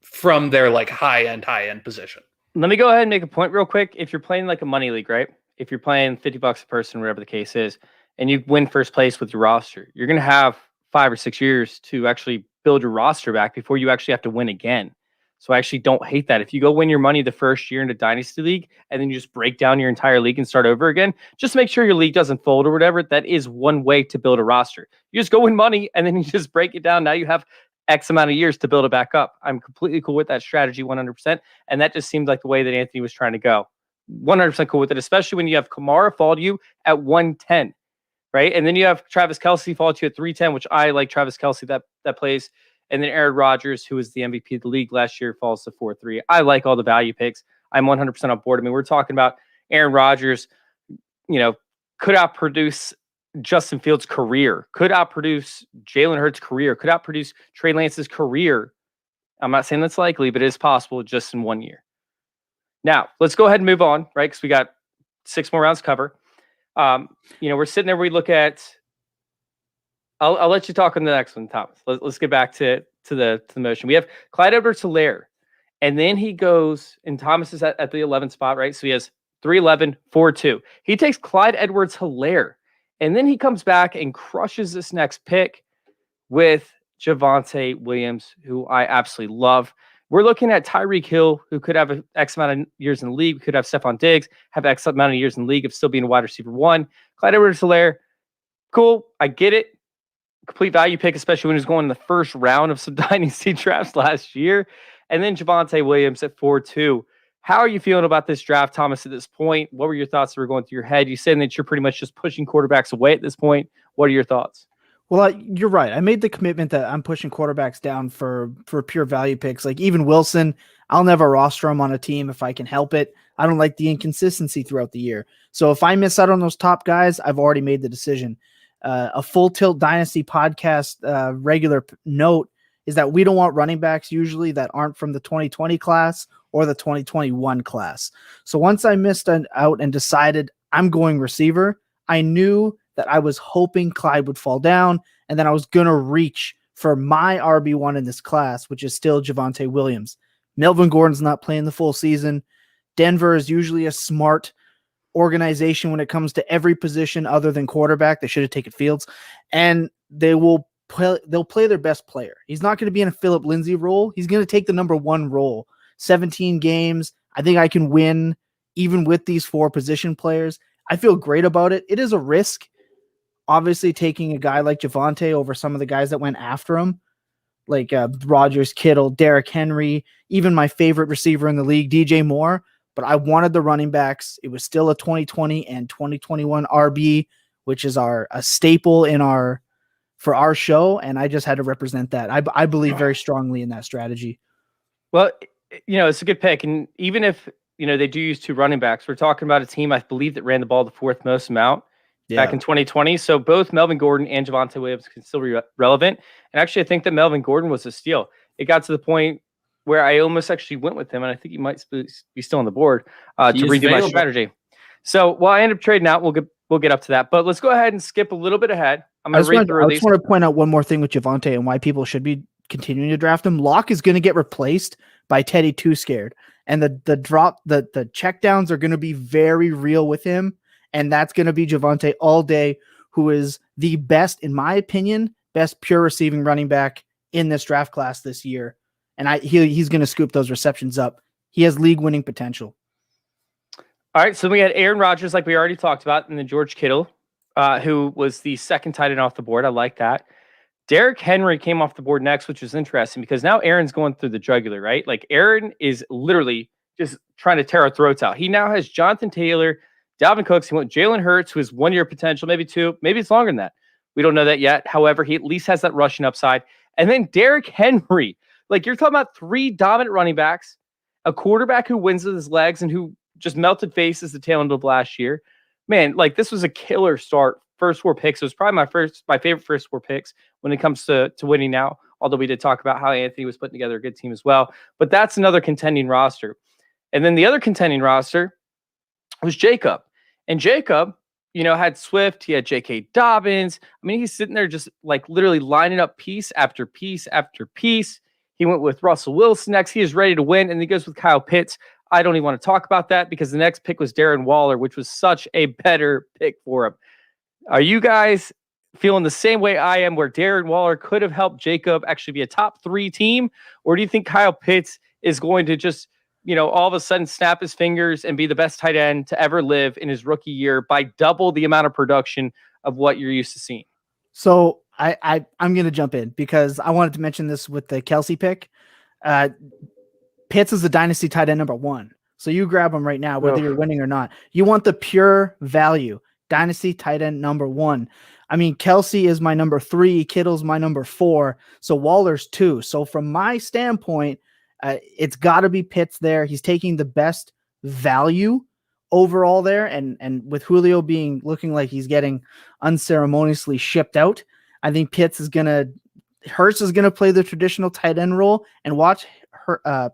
from their like high-end position. Let me go ahead and make a point real quick. If you're playing like a money league, right? If you're playing $50 a person, whatever the case is, and you win first place with your roster, you're going to have 5 or 6 years to actually build your roster back before you actually have to win again. So I actually don't hate that. If you go win your money the first year in a dynasty league and then you just break down your entire league and start over again, just make sure your league doesn't fold or whatever. That is one way to build a roster. You just go win money and then you just break it down. Now you have X amount of years to build it back up. I'm completely cool with that strategy 100%. And that just seemed like the way that Anthony was trying to go. 100% cool with it, especially when you have Kamara fall to you at 110, right? And then you have Travis Kelce fall to you at 310, which I like Travis Kelce that plays. And then Aaron Rodgers, who was the MVP of the league last year, falls to 4-3. I like all the value picks. I'm 100% on board. I mean, we're talking about Aaron Rodgers, could outproduce Justin Fields' career, could outproduce Jalen Hurts' career, could outproduce Trey Lance's career. I'm not saying that's likely, but it is possible just in 1 year. Now, let's go ahead and move on, right? Because we got 6 more rounds to cover. We're sitting there, we look at I'll let you talk on the next one, Thomas. Let's get back to the motion. We have Clyde Edwards-Helaire, and then he goes, and Thomas is at the 11th spot, right? So he has 3-11, 4-2. He takes Clyde Edwards-Helaire, and then he comes back and crushes this next pick with Javonte Williams, who I absolutely love. We're looking at Tyreek Hill, who could have X amount of years in the league. We could have Stephon Diggs, have X amount of years in the league of still being a wide receiver 1. Clyde Edwards-Helaire, cool. I get it. Complete value pick, especially when he was going in the first round of some dynasty drafts last year. And then Javonte Williams at 4-2. How are you feeling about this draft, Thomas, at this point? What were your thoughts that were going through your head? You said that you're pretty much just pushing quarterbacks away at this point. What are your thoughts? Well, you're right. I made the commitment that I'm pushing quarterbacks down for pure value picks. Like even Wilson, I'll never roster him on a team if I can help it. I don't like the inconsistency throughout the year. So if I miss out on those top guys, I've already made the decision. a Full Tilt Dynasty podcast regular note is that we don't want running backs usually that aren't from the 2020 class or the 2021 class. So once I missed out and decided I'm going receiver, I knew that I was hoping Clyde would fall down, and then I was going to reach for my RB1 in this class, which is still Javonte Williams. Melvin Gordon's not playing the full season. Denver is usually a smart organization when it comes to every position other than quarterback. They should have taken Fields, and they'll play their best player. He's not going to be in a Phillip Lindsay role. He's going to take the number 1 role. 17 games. I think I can win even with these 4 position players. I feel great about it. It is a risk, obviously, taking a guy like Javonte over some of the guys that went after him, like Rodgers, Kittle, Derrick Henry, even my favorite receiver in the league, DJ Moore. But I wanted the running backs. It was still a 2020 and 2021 RB, which is a staple for our show, and I just had to represent that. I believe very strongly in that strategy. Well, it's a good pick, and even if they do use 2 running backs, we're talking about a team I believe that ran the ball the 4th most amount back in 2020. So both Melvin Gordon and Javonte Williams can still be relevant. And actually, I think that Melvin Gordon was a steal. It got to the point where I almost actually went with him, and I think he might be still on the board to redo my strategy. So while I end up trading out, we'll get up to that. But let's go ahead and skip a little bit ahead. I'm going to read through these. I just want to point out one more thing with Javonte and why people should be continuing to draft him. Locke is going to get replaced by Teddy Too Scared, and the check downs are going to be very real with him, and that's going to be Javonte all day, who is the best, in my opinion, best pure receiving running back in this draft class this year. And he's going to scoop those receptions up. He has league-winning potential. All right, so we had Aaron Rodgers, like we already talked about, and then George Kittle, who was the second tight end off the board. I like that. Derrick Henry came off the board next, which is interesting because now Aaron's going through the jugular, right? Like Aaron is literally just trying to tear our throats out. He now has Jonathan Taylor, Dalvin Cooks. He went Jalen Hurts, who has 1 year potential, maybe 2, maybe it's longer than that. We don't know that yet. However, he at least has that rushing upside. And then Derrick Henry, like you're talking about 3 dominant running backs, a quarterback who wins with his legs and who just melted faces the tail end of last year. Man, like this was a killer start. First 4 picks. It was probably my favorite first 4 picks when it comes to winning now, although we did talk about how Anthony was putting together a good team as well. But that's another contending roster. And then the other contending roster was Jacob. And Jacob, had Swift. He had J.K. Dobbins. I mean, he's sitting there just like literally lining up piece after piece after piece. He went with Russell Wilson next. He is ready to win. And he goes with Kyle Pitts. I don't even want to talk about that because the next pick was Darren Waller, which was such a better pick for him. Are you guys feeling the same way I am, where Darren Waller could have helped Jacob actually be a top 3 team? Or do you think Kyle Pitts is going to just, all of a sudden snap his fingers and be the best tight end to ever live in his rookie year by double the amount of production of what you're used to seeing? So I'm going to jump in because I wanted to mention this with the Kelsey pick. Pitts is the dynasty tight end number 1. So you grab him right now, whether you're winning or not. You want the pure value. Dynasty tight end number 1. I mean, Kelsey is my number 3. Kittle's my number 4. So Waller's 2. So from my standpoint, it's got to be Pitts there. He's taking the best value overall there. And with Julio looking like he's getting unceremoniously shipped out, I think Hurts is going to play the traditional tight end role, and watch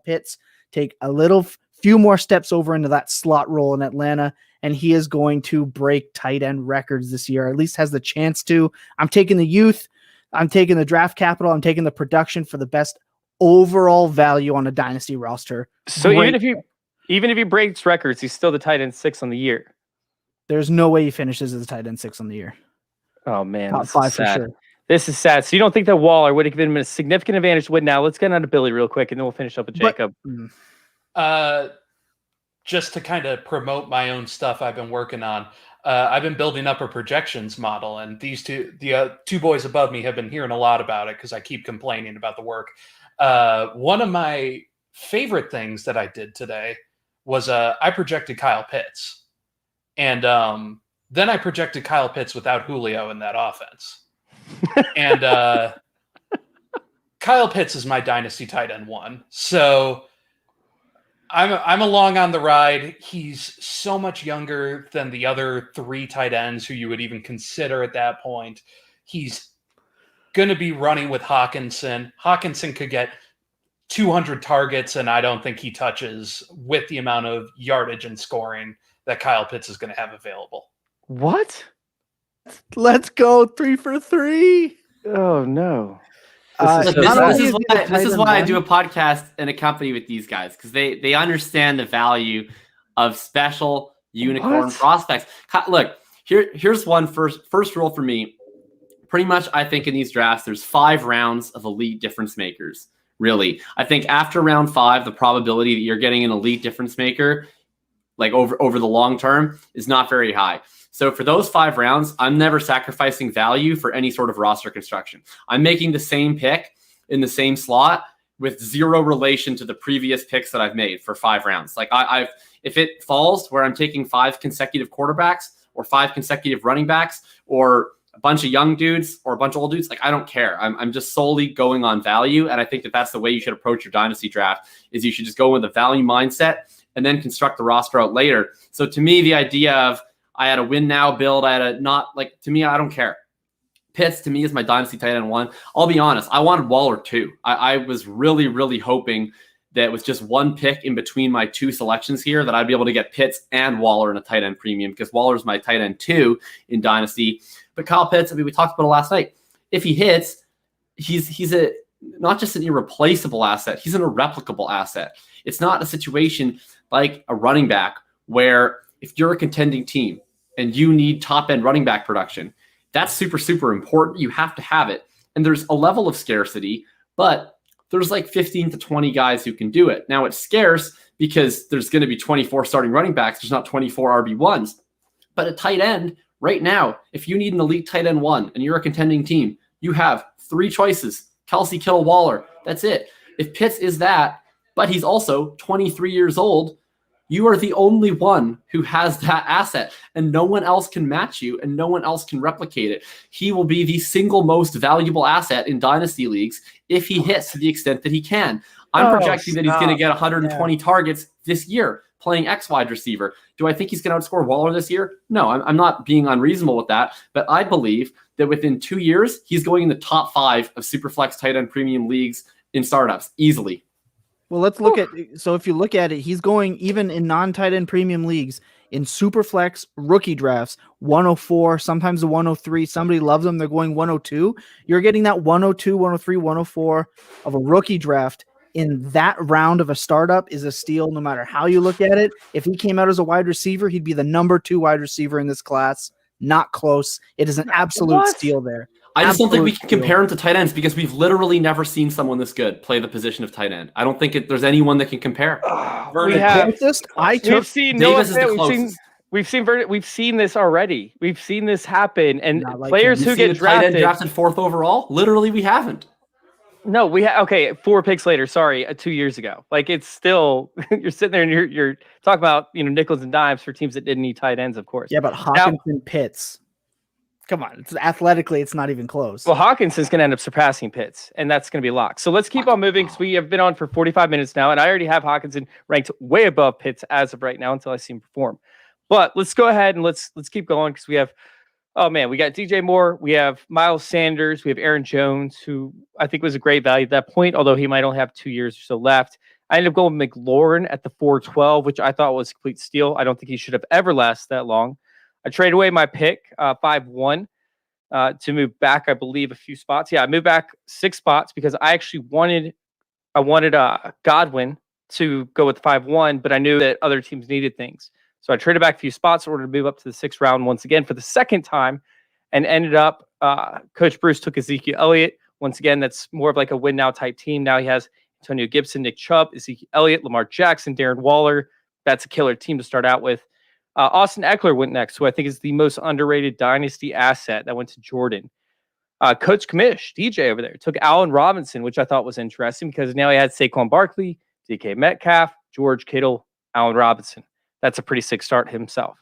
Pitts take a few more steps over into that slot role in Atlanta. And he is going to break tight end records this year, or at least has the chance to. I'm taking the youth. I'm taking the draft capital. I'm taking the production for the best overall value on a dynasty roster. So even if he breaks records, he's still the tight end 6 on the year. There's no way he finishes as a tight end 6 on the year. Oh man, top 5 for sure. This is sad. So you don't think that Waller would have given him a significant advantage to win now? Let's get on to Billy real quick, and then we'll finish up with Jacob. Just to kind of promote my own stuff I've been working on, I've been building up a projections model, and the 2 boys above me have been hearing a lot about it because I keep complaining about the work. One of my favorite things that I did today was I projected Kyle Pitts, and then I projected Kyle Pitts without Julio in that offense. And Kyle Pitts is my dynasty tight end 1. So I'm along on the ride. He's so much younger than the other 3 tight ends who you would even consider at that point. He's going to be running with Hawkinson. Hawkinson could get 200 targets, and I don't think he touches with the amount of yardage and scoring that Kyle Pitts is going to have available. What? Let's go 3 for 3. Oh no. Look, so this bad. is why I do a podcast and a company with these guys, because they understand the value of special unicorn prospects. Look, here's one first rule for me. Pretty much, I think in these drafts, there's 5 rounds of elite difference makers. Really, I think after round 5, the probability that you're getting an elite difference maker, like over the long term, is not very high. So for those 5 rounds, I'm never sacrificing value for any sort of roster construction. I'm making the same pick in the same slot with 0 relation to the previous picks that I've made for 5 rounds. Like if it falls where I'm taking 5 consecutive quarterbacks or 5 consecutive running backs or a bunch of young dudes or a bunch of old dudes, like I don't care. I'm just solely going on value. And I think that that's the way you should approach your dynasty draft, is you should just go with a value mindset and then construct the roster out later. So to me, the idea of I had a win now build, I had a not, like, to me, I don't care. Pitts to me is my dynasty tight end 1. I'll be honest, I wanted Waller 2. I was really, really hoping that with just 1 pick in between my 2 selections here, that I'd be able to get Pitts and Waller in a tight end premium, because Waller's my tight end 2 in dynasty. But Kyle Pitts, I mean, we talked about it last night. If he hits, he's a not just an irreplaceable asset, he's an irreplicable asset. It's not a situation like a running back where if you're a contending team and you need top-end running back production, that's super, super important. You have to have it. And there's a level of scarcity, but there's like 15 to 20 guys who can do it. Now it's scarce because there's going to be 24 starting running backs. There's not 24 RB1s. But at tight end, right now, if you need an elite tight end 1 and you're a contending team, you have 3 choices: Kelsey, Kittle, Waller. That's it. If Pitts is that, but he's also 23 years old, you are the only one who has that asset, and no one else can match you, and no one else can replicate it. He will be the single most valuable asset in dynasty leagues if he hits to the extent that he can. I'm projecting that he's going to get 120 targets this year playing X wide receiver. Do I think he's going to outscore Waller this year? No, I'm not being unreasonable with that, but I believe that within 2 years, he's going in the top 5 of Superflex tight end premium leagues in startups easily. Well, let's look at, so if you look at it, he's going even in non-tight end premium leagues in Superflex rookie drafts, 104, sometimes the 103. Somebody loves them, they're going 102. You're getting that 102, 103, 104 of a rookie draft in that round of a startup is a steal no matter how you look at it. If he came out as a wide receiver, he'd be the number 2 wide receiver in this class. Not close. It is an absolute steal there. I just don't think we can compare him to tight ends because we've literally never seen someone this good play the position of tight end. I don't think there's anyone that can compare. We've seen Davis is the closest. We've seen this already. We've seen this happen, and players who get drafted 4th overall. Literally, we haven't. No, we okay. 4 picks later. Sorry, 2 years ago. Like, it's still you're sitting there and you're talking about nickels and dimes for teams that didn't need tight ends, of course. Yeah, but Hawkinson, Pitts. Come on, athletically, it's not even close. Well, Hawkinson's going to end up surpassing Pitts, and that's going to be locked. So let's keep on moving because we have been on for 45 minutes now, and I already have Hawkinson ranked way above Pitts as of right now until I see him perform. But let's go ahead and let's keep going because we have, we got DJ Moore, we have Miles Sanders, we have Aaron Jones, who I think was a great value at that point, although he might only have 2 years or so left. I ended up going with McLaurin at the 412, which I thought was a complete steal. I don't think he should have ever lasted that long. I traded away my pick, 5-1, to move back, I believe, a few spots. Yeah, I moved back 6 spots because I actually wanted Godwin to go with 5-1, but I knew that other teams needed things. So I traded back a few spots in order to move up to the 6th round once again for the second time, and ended up, Coach Bruce took Ezekiel Elliott. Once again, that's more of like a win now type team. Now he has Antonio Gibson, Nick Chubb, Ezekiel Elliott, Lamar Jackson, Darren Waller. That's a killer team to start out with. Austin Eckler went next, who I think is the most underrated dynasty asset that went to Jordan. Coach Kamish, DJ over there, took Allen Robinson, which I thought was interesting because now he had Saquon Barkley, DK Metcalf, George Kittle, Allen Robinson. That's a pretty sick start himself.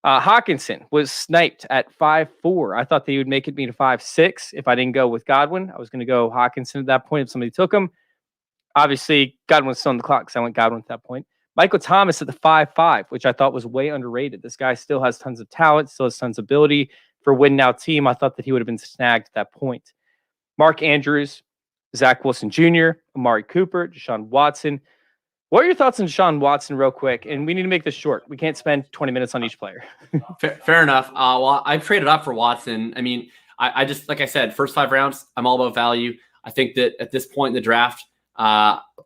Hawkinson was sniped at 5-4. I thought they would make it me to 5-6 if I didn't go with Godwin. I was going to go Hawkinson at that point if somebody took him. obviously Godwin was still on the clock because I went Godwin at that point. Michael Thomas at the 5.5, which I thought was way underrated. This guy still has tons of talent, still has tons of ability for a win-now team. I thought that he would have been snagged at that point. Mark Andrews, Zach Wilson Jr., Amari Cooper, Deshaun Watson. What are your thoughts on Deshaun Watson real quick? And we need to make this short. We can't spend 20 minutes on each player. Fair enough. Well, I've traded up for Watson. I mean, I just, like I said, first 5 rounds, I'm all about value. I think that at this point in the draft,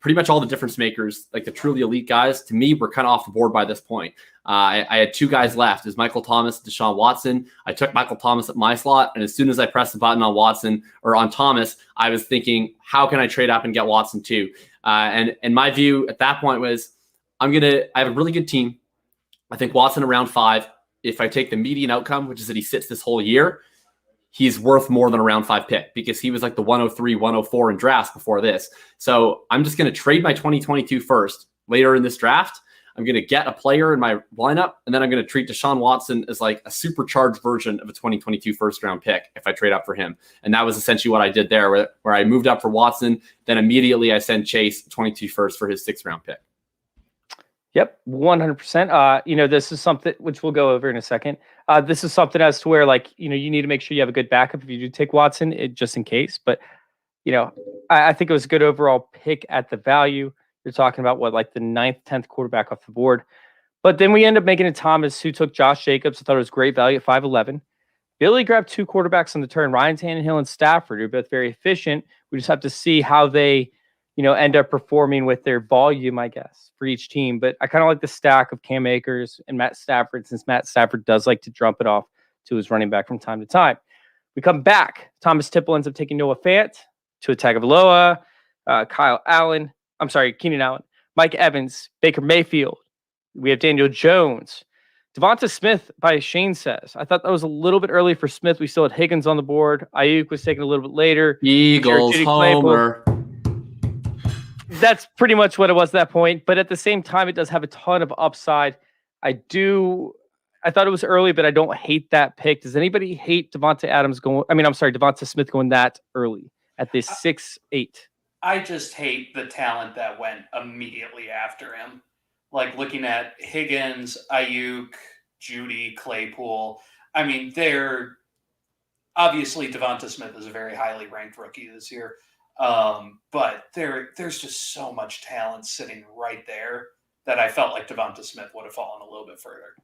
pretty much all the difference makers, like the truly elite guys, to me, were kind of off the board by this point. I had 2 guys left. Is Michael Thomas, Deshaun Watson. I took Michael Thomas at my slot, and as soon as I pressed the button on Watson or on Thomas, I was thinking, how can I trade up and get Watson too? And my view at that point was, I have a really good team. I think Watson around 5. If I take the median outcome, which is that he sits this whole year, he's worth more than a round 5 pick because he was like the 103, 104 in drafts before this. So I'm just going to trade my 2022 first later in this draft. I'm going to get a player in my lineup, and then I'm going to treat Deshaun Watson as like a supercharged version of a 2022 first round pick if I trade up for him. And that was essentially what I did there, where I moved up for Watson. Then immediately I sent Chase 22 first for his 6th round pick. Yep, 100%. This is something which we'll go over in a second. This is something as to where, like, you need to make sure you have a good backup if you do take Watson, just in case. But, I think it was a good overall pick at the value. You're talking about like the 9th, 10th quarterback off the board. But then we end up making it Thomas, who took Josh Jacobs. I thought it was great value at 5'11". Billy grabbed 2 quarterbacks on the turn, Ryan Tannehill and Stafford, who are both very efficient. We just have to see how they, end up performing with their volume, I guess, for each team. But I kind of like the stack of Cam Akers and Matt Stafford, since Matt Stafford does like to dump it off to his running back from time to time. We come back. Thomas Tipple ends up taking Noah Fant, Tua Tagovailoa, Keenan Allen, Mike Evans, Baker Mayfield. We have Daniel Jones. Devonta Smith by Shane says. I thought that was a little bit early for Smith. We still had Higgins on the board. Ayuk was taken a little bit later. Eagles, homer. That's pretty much what it was at that point. But at the same time, it does have a ton of upside. I thought it was early, but I don't hate that pick. Does anybody hate Devonta Smith going that early at this 6'8"? I just hate the talent that went immediately after him. Like looking at Higgins, Ayuk, Judy, Claypool. I mean, they're obviously Devonta Smith is a very highly ranked rookie this year. But there's just so much talent sitting right there that I felt like Devonta Smith would have fallen a little bit further.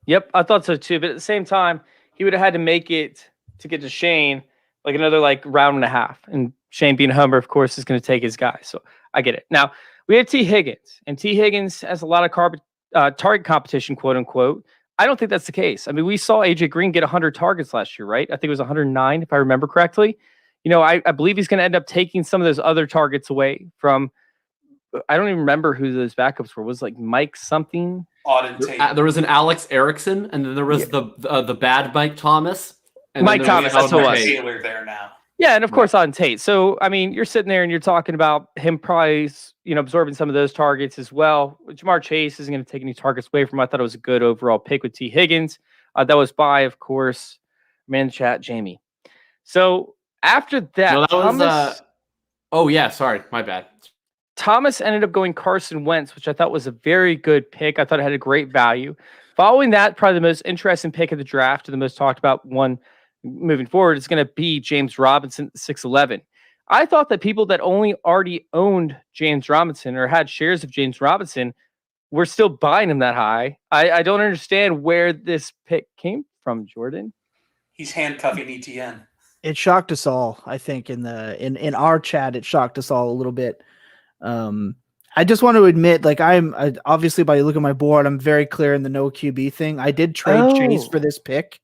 Yep, I thought so too. But at the same time, he would have had to make it to get to Shane like another round and a half. And Shane being a homer, of course, is going to take his guy. So I get it. Now, we had T. Higgins. And T. Higgins has a lot of target competition, quote unquote. I don't think that's the case. I mean, we saw A.J. Green get 100 targets last year, right? I think it was 109, if I remember correctly. I believe he's going to end up taking some of those other targets away from, I don't even remember who those backups were. Was like Mike something? There was an Alex Erickson, and then there was the bad Mike Thomas. And Mike Thomas, that's who it was. Taylor there now. Yeah, and of course on Tate. So, I mean, you're sitting there and you're talking about him probably, absorbing some of those targets as well. Jamar Chase isn't going to take any targets away from him. I thought it was a good overall pick with T. Higgins. That was by, of course, man chat, Jamie. So, after that, no, that was oh yeah, sorry, my bad. Thomas ended up going Carson Wentz, which I thought was a very good pick. I thought it had a great value. Following that, probably the most interesting pick of the draft, and the most talked about one moving forward, is going to be James Robinson, 6'11". I thought that people that only already owned James Robinson or had shares of James Robinson were still buying him that high. I don't understand where this pick came from, Jordan. He's handcuffing ETN. It shocked us all. I think in our chat, it shocked us all a little bit. I just want to admit, I'm obviously, by look at my board, I'm very clear in the no QB thing. I did trade Chase for this pick.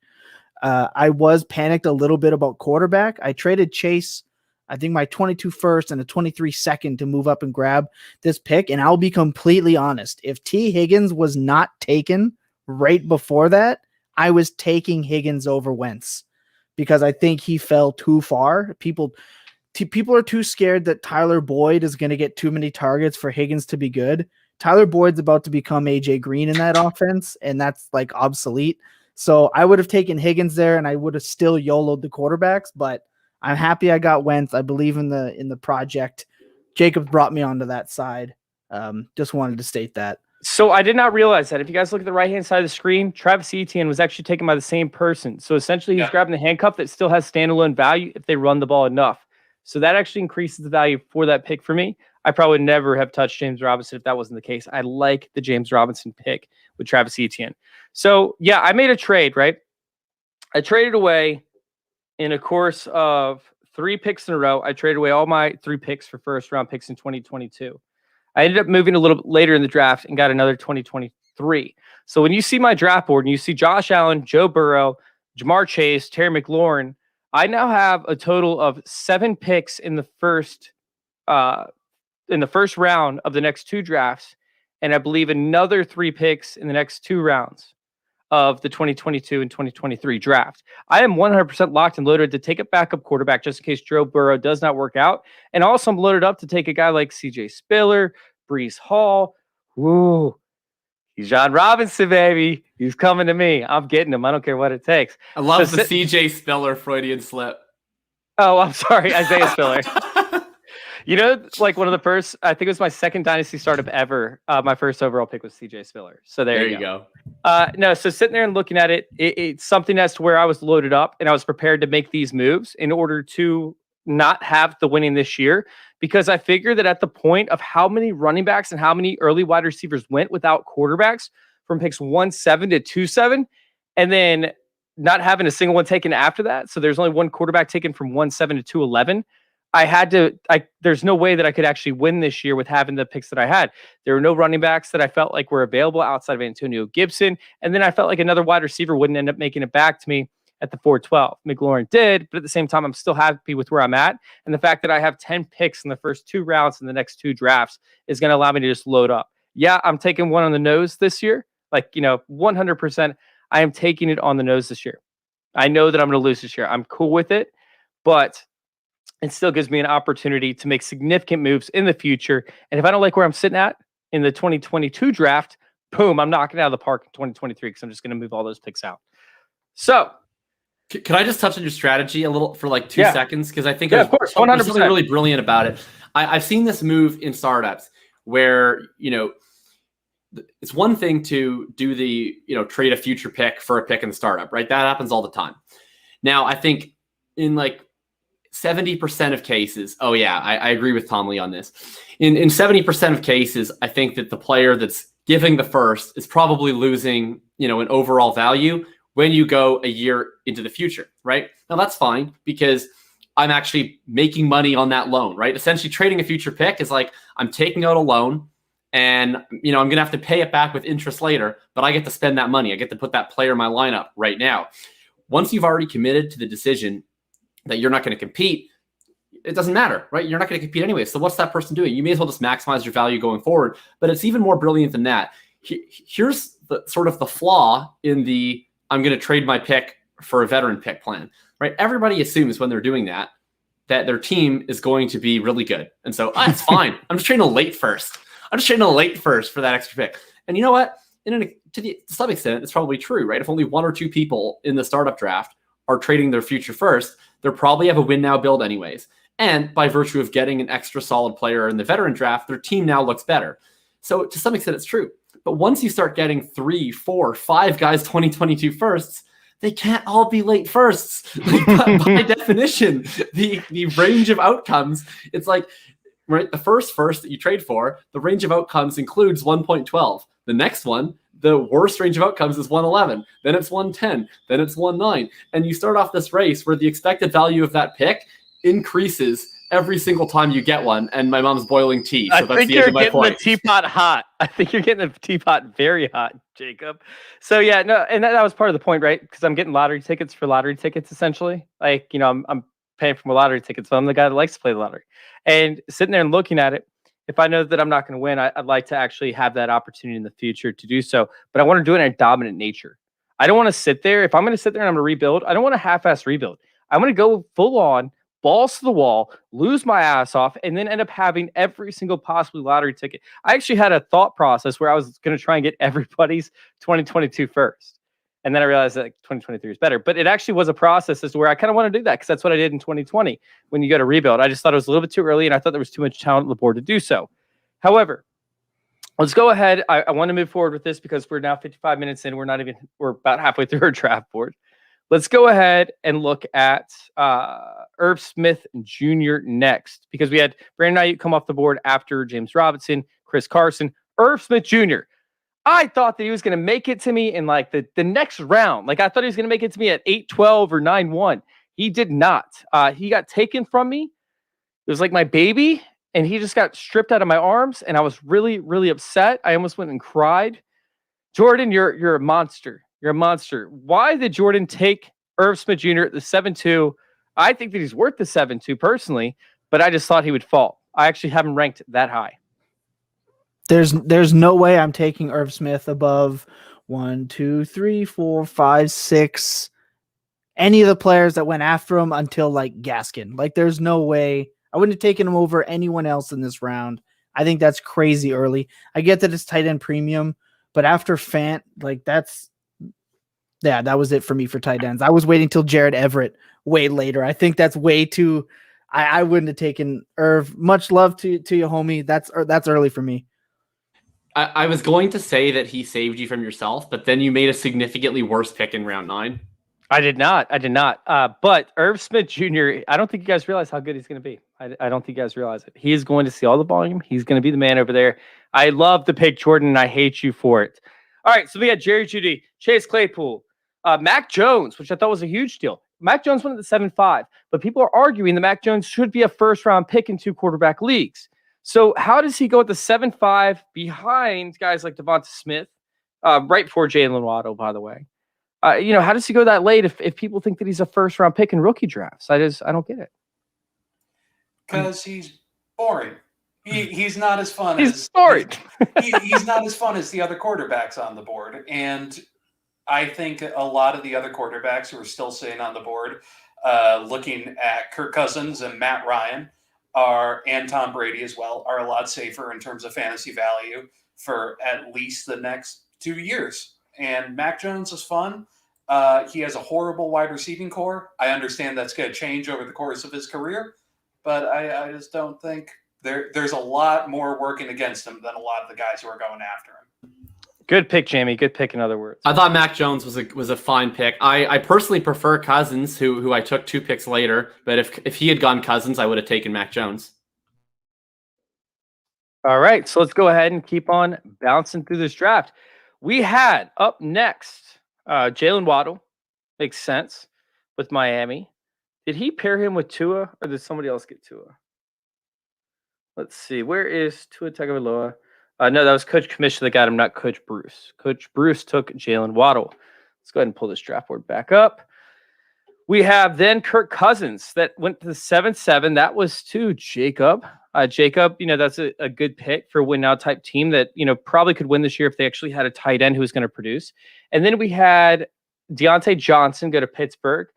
I was panicked a little bit about quarterback. I traded Chase, I think my 22 first and a 23 second to move up and grab this pick. And I'll be completely honest. If T. Higgins was not taken right before that, I was taking Higgins over Wentz because I think he fell too far. People are too scared that Tyler Boyd is going to get too many targets for Higgins to be good. Tyler Boyd's about to become AJ Green in that offense, and that's obsolete. So I would have taken Higgins there, and I would have still YOLO'd the quarterbacks, but I'm happy I got Wentz. I believe in the project Jacob brought me onto that side. Just wanted to state that. So I did not realize that. If you guys look at the right-hand side of the screen, Travis Etienne was actually taken by the same person. So essentially, he's grabbing the handcuff that still has standalone value if they run the ball enough. So that actually increases the value for that pick for me. I probably would never have touched James Robinson if that wasn't the case. I like the James Robinson pick with Travis Etienne. So, yeah, I made a trade, right? I traded away in a course of 3 picks in a row. I traded away all my 3 picks for first-round picks in 2022. I ended up moving a little bit later in the draft and got another 2023. So when you see my draft board and you see Josh Allen, Joe Burrow, Jamar Chase, Terry McLaurin, I now have a total of 7 picks in the first round of the next 2 drafts, and I believe another 3 picks in the next 2 rounds of the 2022 and 2023 draft. I am 100% locked and loaded to take a backup quarterback just in case Joe Burrow does not work out. And also I'm loaded up to take a guy like CJ Spiller, Breece Hall. Woo. He's John Robinson, baby. He's coming to me. I'm getting him. I don't care what it takes. I love the CJ Spiller Freudian slip. Oh, I'm sorry. Isaiah Spiller. You know, like one of the first, I think it was my second dynasty startup ever. My first overall pick was CJ Spiller. So there you go. No, so sitting there and looking at it, it's something as to where I was loaded up and I was prepared to make these moves in order to not have the winning this year, because I figure that at the point of how many running backs and how many early wide receivers went without quarterbacks from picks 1-7 to 2-7, and then not having a single one taken after that. So there's only one quarterback taken from 1-7 to 2-11. There's no way that I could actually win this year with having the picks that I had. There were no running backs that I felt like were available outside of Antonio Gibson. And then I felt like another wide receiver wouldn't end up making it back to me at the 4-12. McLaurin did, but at the same time, I'm still happy with where I'm at. And the fact that I have 10 picks in the first 2 rounds in the next 2 drafts is going to allow me to just load up. Yeah, I'm taking one on the nose this year. 100%. I am taking it on the nose this year. I know that I'm going to lose this year. I'm cool with it, but it still gives me an opportunity to make significant moves in the future. And if I don't like where I'm sitting at in the 2022 draft, boom, I'm knocking it out of the park in 2023 because I'm just going to move all those picks out. So, can I just touch on your strategy a little for 2 seconds? Because I think of course, 100%. something really brilliant about it. I've seen this move in startups where, it's one thing to do the, trade a future pick for a pick in the startup, right? That happens all the time. Now, I think in 70% of cases, I agree with Tom Lee on this. In 70% of cases, I think that the player that's giving the first is probably losing, an overall value when you go a year into the future, right? Now that's fine because I'm actually making money on that loan, right? Essentially trading a future pick is like I'm taking out a loan and, I'm going to have to pay it back with interest later, but I get to spend that money. I get to put that player in my lineup right now. Once you've already committed to the decision that you're not going to compete, it doesn't matter, right? You're not going to compete anyway. So what's that person doing? You may as well just maximize your value going forward. But it's even more brilliant than that. Here's the sort of the flaw in the I'm going to trade my pick for a veteran pick plan, right? Everybody assumes when they're doing that their team is going to be really good. And so it's fine. I'm just trading a late first. I'm just trading a late first for that extra pick. And you know what? To some extent, it's probably true, right? If only 1 or 2 people in the startup draft are trading their future first, they'll probably have a win now build anyways. And by virtue of getting an extra solid player in the veteran draft, their team now looks better. So to some extent, it's true. But once you start getting 3, 4, 5 guys 2022 firsts, they can't all be late firsts. By definition, the range of outcomes, it's like, right, the first that you trade for, the range of outcomes includes 1.12. The next one, the worst range of outcomes is 111. Then it's 110. Then it's 19. And you start off this race where the expected value of that pick increases every single time you get one. And my mom's boiling tea. So that's the end of my point. I think you're getting the teapot hot. I think you're getting the teapot very hot, Jacob. So yeah, no, and that was part of the point, right? Because I'm getting lottery tickets for lottery tickets, essentially. I'm paying for my lottery tickets, so I'm the guy that likes to play the lottery. And sitting there and looking at it, if I know that I'm not going to win, I'd like to actually have that opportunity in the future to do so. But I want to do it in a dominant nature. I don't want to sit there. If I'm going to sit there and I'm going to rebuild, I don't want a half-ass rebuild. I'm going to go full on, balls to the wall, lose my ass off, and then end up having every single possible lottery ticket. I actually had a thought process where I was going to try and get everybody's 2022 first. And then I realized that 2023 is better. But it actually was a process as to where I kind of want to do that because that's what I did in 2020 when you go to rebuild. I just thought it was a little bit too early, and I thought there was too much talent on the board to do so. However, let's go ahead. I want to move forward with this because we're now 55 minutes in. We're about halfway through our draft board. Let's go ahead and look at Irf Smith Jr. next because we had Brandon Ayuk come off the board after James Robinson, Chris Carson, Irf Smith Jr. I thought that he was going to make it to me in like the next round. Like I thought he was going to make it to me at 8-12 or 9-1. He did not. He got taken from me. It was like my baby, and he just got stripped out of my arms, and I was really, really upset. I almost went and cried. Jordan, you're a monster. You're a monster. Why did Jordan take Irv Smith Jr. at the 7-2? I think that he's worth the 7-2 personally, but I just thought he would fall. I actually haven't ranked that high. There's no way I'm taking Irv Smith above 1, 2, 3, 4, 5, 6. Any of the players that went after him until like Gaskin. Like there's no way I wouldn't have taken him over anyone else in this round. I think that's crazy early. I get that it's tight end premium, but after Fant, like that was it for me for tight ends. I was waiting till Jared Everett way later. I think that's way too. I wouldn't have taken Irv. Much love to you, homie. That's early for me. I was going to say that he saved you from yourself, but then you made a significantly worse pick in round 9. I did not. But Irv Smith Jr., I don't think you guys realize how good he's going to be. I don't think you guys realize it. He is going to see all the volume. He's going to be the man over there. I love the pick, Jordan, and I hate you for it. All right, so we got Jerry Jeudy, Chase Claypool, Mac Jones, which I thought was a huge deal. Mac Jones went at the 7-5, but people are arguing that Mac Jones should be a first-round pick in 2 quarterback leagues. So how does he go at the 7-5 behind guys like Devonta Smith, right before Jalen Waddle, by the way? How does he go that late if people think that he's a first-round pick in rookie drafts? I don't get it. Because he's boring. He's not as fun. He's boring. He's not as fun as the other quarterbacks on the board. And I think a lot of the other quarterbacks who are still sitting on the board, looking at Kirk Cousins and Matt Ryan, and Tom Brady as well, are a lot safer in terms of fantasy value for at least the next 2 years. And Mac Jones is fun. He has a horrible wide receiving core. I understand that's going to change over the course of his career, but I just don't think there's a lot more working against him than a lot of the guys who are going after him. Good pick, Jamie. Good pick, in other words. I thought Mac Jones was a fine pick. I personally prefer Cousins, who I took 2 picks later. But if he had gone Cousins, I would have taken Mac Jones. All right, so let's go ahead and keep on bouncing through this draft. We had up next Jalen Waddle. Makes sense with Miami. Did he pair him with Tua, or did somebody else get Tua? Let's see. Where is Tua Tagovailoa? No, that was Coach Commissioner that got him, not Coach Bruce. Coach Bruce took Jalen Waddle. Let's go ahead and pull this draft board back up. We have then Kirk Cousins that went to the 7-7. That was to Jacob. Jacob, that's a good pick for a win-now type team that, probably could win this year if they actually had a tight end who was going to produce. And then we had Deontay Johnson go to Pittsburgh.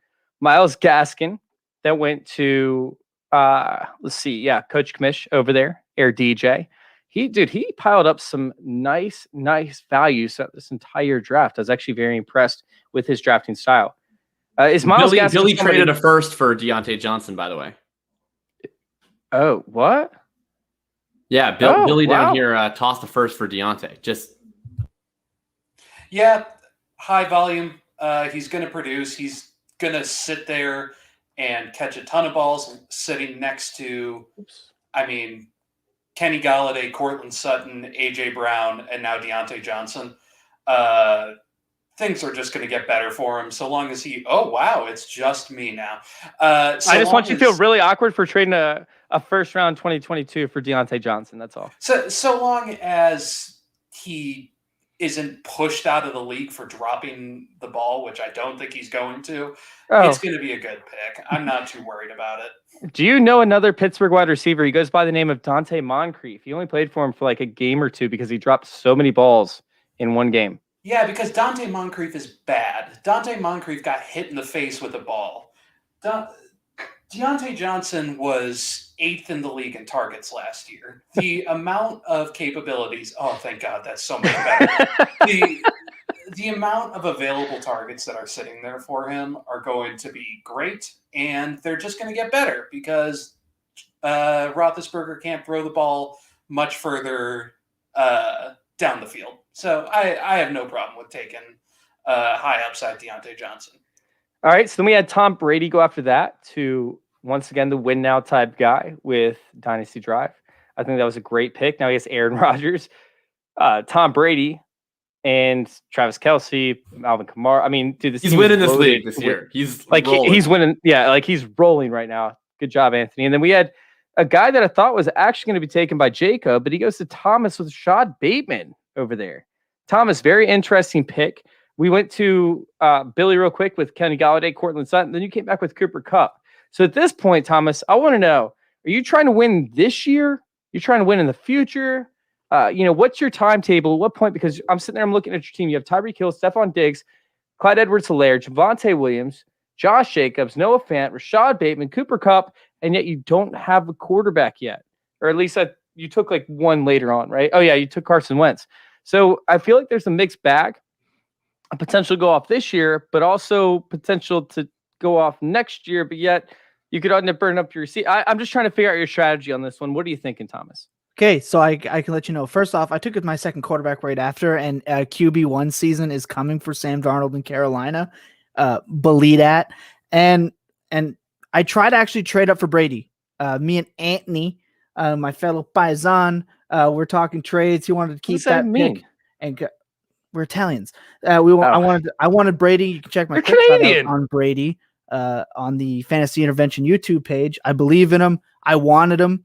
Myles Gaskin that went to, Coach Commish over there, Air DJ. He piled up some nice values throughout this entire draft. I was actually very impressed with his drafting style. Is Myles Gaskin Billy traded a first for Deontay Johnson, by the way. Oh, what? Yeah, Billy down here tossed a first for Deontay. High volume. He's going to produce. He's going to sit there and catch a ton of balls sitting next to, Kenny Galladay, Cortland Sutton, A.J. Brown, and now Deontay Johnson. Things are just going to get better for him so long as it's just me now. I just want you to feel really awkward for trading a first round 2022 for Deontay Johnson. That's all. So long as he isn't pushed out of the league for dropping the ball, which I don't think he's going to, it's going to be a good pick. I'm not too worried about it. Do you know another Pittsburgh wide receiver? He goes by the name of Dante Moncrief. He only played for him for like a game or two because he dropped so many balls in one game. Yeah, because Dante Moncrief is bad. Dante Moncrief got hit in the face with a ball. Deontay Johnson was 8th in the league in targets last year. The amount of capabilities, oh, thank God, that's so much better. the amount of available targets that are sitting there for him are going to be great, and they're just going to get better because Roethlisberger can't throw the ball much further down the field. So I have no problem with taking high upside Deontay Johnson. All right, so then we had Tom Brady go after that to, once again, the win now type guy with Dynasty Drive. I think that was a great pick. Now he has Aaron Rodgers, Tom Brady, and Travis Kelce, Alvin Kamara. I mean, dude, he's winning this league this year. He's like he's winning. Yeah, like he's rolling right now. Good job, Anthony. And then we had a guy that I thought was actually going to be taken by Jacob, but he goes to Thomas with Rashad Bateman over there. Thomas, very interesting pick. We went to Billy real quick with Kenny Galladay, Cortland Sutton. Then you came back with Cooper Kupp. So at this point, Thomas, I want to know, are you trying to win this year? You're trying to win in the future? What's your timetable? At what point? Because I'm sitting there, I'm looking at your team. You have Tyreek Hill, Stephon Diggs, Clyde Edwards-Helaire, Javonte Williams, Josh Jacobs, Noah Fant, Rashad Bateman, Cooper Kupp, and yet you don't have a quarterback yet. Or at least you took like one later on, right? Oh, yeah, you took Carson Wentz. So I feel like there's a mixed bag. A potential to go off this year, but also potential to go off next year, but yet you could end up burning up your seat. I'm just trying to figure out your strategy on this one. What are you thinking, Thomas? Okay, so I can let you know. First off, I took my second quarterback right after, and QB1 season is coming for Sam Darnold in Carolina. Believe that. And I tried to actually trade up for Brady. Me and Anthony, my fellow paisan, we're talking trades. He wanted to keep that pick, and we're Italians. I wanted Brady. You can check my clip out on Brady on the Fantasy Intervention YouTube page. I believe in him. I wanted him.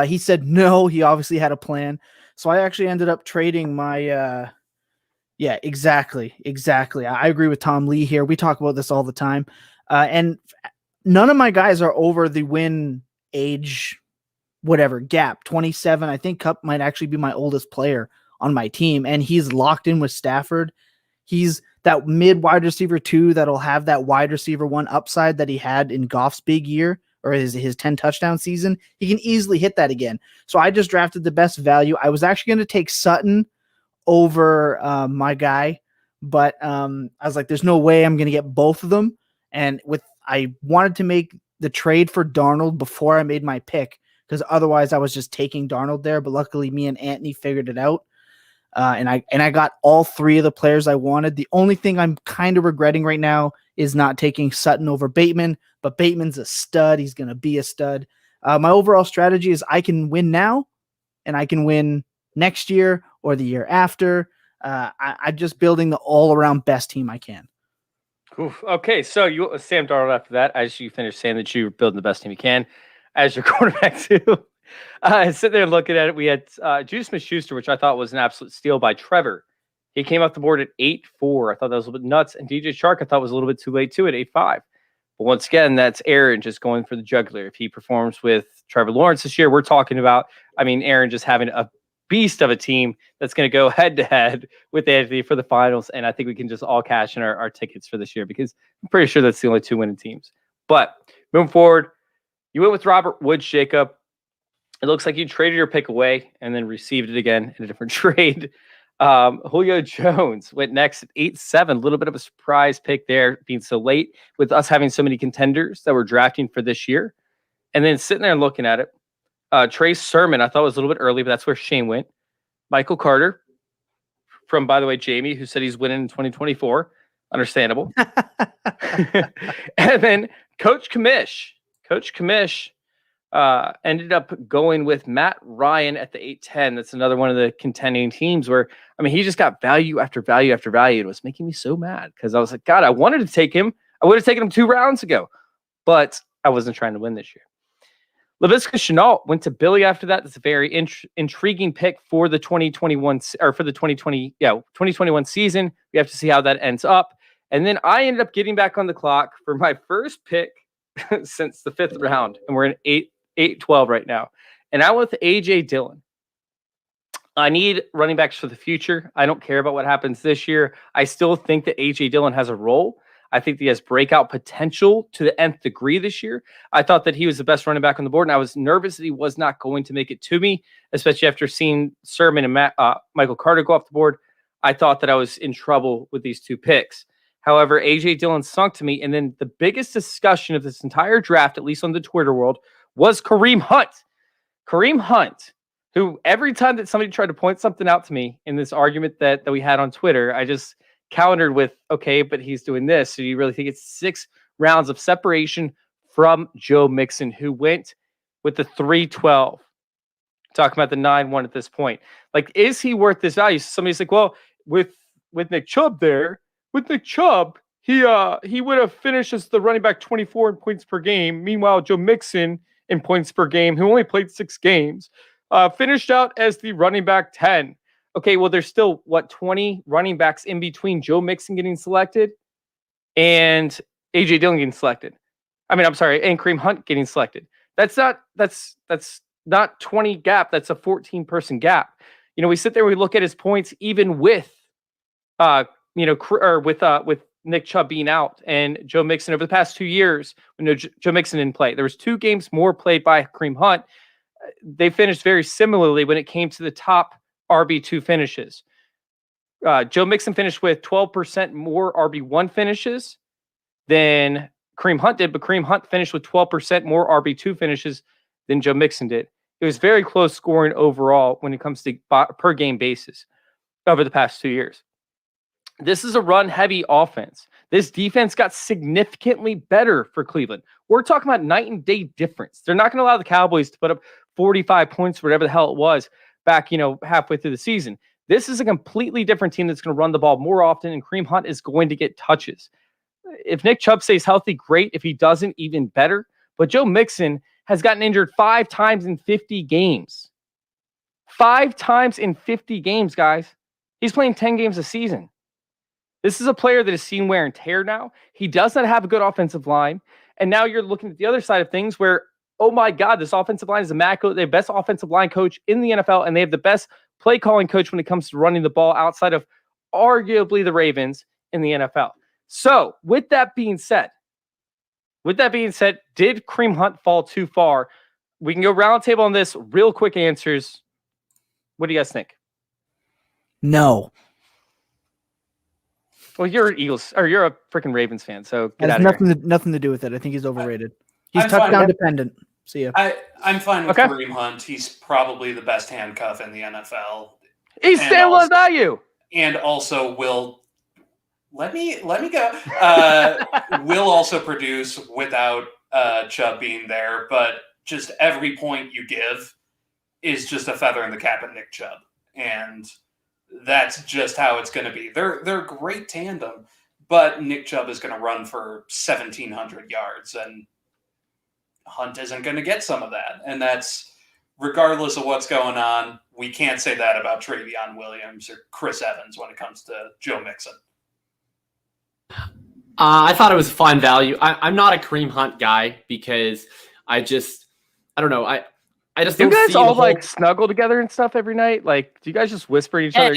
He said no. He obviously had a plan. So I actually ended up trading my yeah, exactly. I agree with Tom Lee here. We talk about this all the time. And none of my guys are over the win age whatever gap. 27. I think Kupp might actually be my oldest player on my team, and he's locked in with Stafford. He's that mid wide receiver 2 that'll have that wide receiver 1 upside that he had in Goff's big year or his 10 touchdown season. He can easily hit that again. So I just drafted the best value. I was actually going to take Sutton over my guy, but I was like, there's no way I'm going to get both of them. And I wanted to make the trade for Darnold before I made my pick, because otherwise I was just taking Darnold there. But luckily me and Anthony figured it out. And I got all 3 of the players I wanted. The only thing I'm kind of regretting right now is not taking Sutton over Bateman, but Bateman's a stud. He's going to be a stud. My overall strategy is I can win now and I can win next year or the year after. I'm just building the all around best team I can. Oof. Okay. So you, Sam Darnold, after that, as you finish saying that you're building the best team you can as your quarterback too. Sitting there looking at it, we had Juju Smith-Schuster, which I thought was an absolute steal by Trevor. He came off the board at 8-4. I thought that was a little bit nuts. And DJ Chark, I thought was a little bit too late too at 8-5. But once again, that's Aaron just going for the jugular. If he performs with Trevor Lawrence this year, we're talking about, Aaron just having a beast of a team that's going to go head to head with Anthony for the finals. And I think we can just all cash in our tickets for this year, because I'm pretty sure that's the only 2 winning teams. But moving forward, you went with Robert Woods, Jacob. It looks like you traded your pick away and then received it again in a different trade. Julio Jones went next at 8-7. A little bit of a surprise pick there, being so late with us having so many contenders that we're drafting for this year. And then sitting there and looking at it, Trey Sermon, I thought was a little bit early, but that's where Shane went. Michael Carter from, by the way, Jamie, who said he's winning in 2024. Understandable. And then Coach Kamish. Ended up going with Matt Ryan at the 8-10. That's another one of the contending teams where, he just got value after value after value. It was making me so mad because I was like, God, I wanted to take him. I would have taken him 2 rounds ago, but I wasn't trying to win this year. Laviska Shenault went to Billy after that. That's a very intriguing pick for the 2021 or for the 2021 season. We have to see how that ends up. And then I ended up getting back on the clock for my first pick since the 5th round, and we're in 8-12 right now. And I went with A.J. Dillon. I need running backs for the future. I don't care about what happens this year. I still think that A.J. Dillon has a role. I think that he has breakout potential to the nth degree this year. I thought that he was the best running back on the board, and I was nervous that he was not going to make it to me, especially after seeing Sermon and Michael Carter go off the board. I thought that I was in trouble with these two picks. However, A.J. Dillon sunk to me. And then the biggest discussion of this entire draft, at least on the Twitter world, was Kareem Hunt. Kareem Hunt, who every time that somebody tried to point something out to me in this argument that we had on Twitter, I just countered with, okay, but he's doing this. So you really think it's 6 rounds of separation from Joe Mixon, who went with the 3-12. Talking about the 9-1 at this point. Like, is he worth this value? Somebody's like, well, with Nick Chubb there, with Nick Chubb, he would have finished as the running back 24 in points per game. Meanwhile, Joe Mixon in points per game, who only played 6 games, finished out as the running back 10. Okay, well, there's still, 20 running backs in between Joe Mixon getting selected and A.J. Dillon getting selected. I mean, I'm sorry, and Kareem Hunt getting selected. That's not 20 gap. That's a 14-person gap. You know, we sit there, we look at his points, even with, with Nick Chubb being out and Joe Mixon over the past 2 years. Joe Mixon didn't play. There was 2 games more played by Kareem Hunt. They finished very similarly when it came to the top RB2 finishes. Joe Mixon finished with 12% more RB1 finishes than Kareem Hunt did, but Kareem Hunt finished with 12% more RB2 finishes than Joe Mixon did. It was very close scoring overall when it comes to per game basis over the past 2 years. This is a run-heavy offense. This defense got significantly better for Cleveland. We're talking about night and day difference. They're not going to allow the Cowboys to put up 45 points, whatever the hell it was, back, halfway through the season. This is a completely different team that's going to run the ball more often, and Kareem Hunt is going to get touches. If Nick Chubb stays healthy, great. If he doesn't, even better. But Joe Mixon has gotten injured 5 times in 50 games. 5 times in 50 games, guys. He's playing 10 games a season. This is a player that has seen wear and tear now. He does not have a good offensive line. And now you're looking at the other side of things where, oh my God, this offensive line is they have the best offensive line coach in the NFL, and they have the best play calling coach when it comes to running the ball outside of arguably the Ravens in the NFL. So with that being said, did Kareem Hunt fall too far? We can go round table on this. Real quick answers. What do you guys think? No. Well, you're an Eagles, or you're a freaking Ravens fan, so get out of here. Nothing to do with it. I think he's overrated. He's I'm touchdown fine. dependent. See ya. I'm fine with Okay. Kareem Hunt. He's probably the best handcuff in the NFL. He's still a value. And also will let me go. Will also produce without Chubb being there, but just every point you give is just a feather in the cap of Nick Chubb, and that's just how it's going to be. They're a great tandem, but Nick Chubb is going to run for 1,700 yards, and Hunt isn't going to get some of that. And that's regardless of what's going on. We can't say that about Travion Williams or Chris Evans when it comes to Joe Mixon. I thought it was a fine value. I'm not a Kareem Hunt guy because I don't know. I just do you don't guys see all the whole... snuggle together and stuff every night? Like, do you guys just whisper at each other?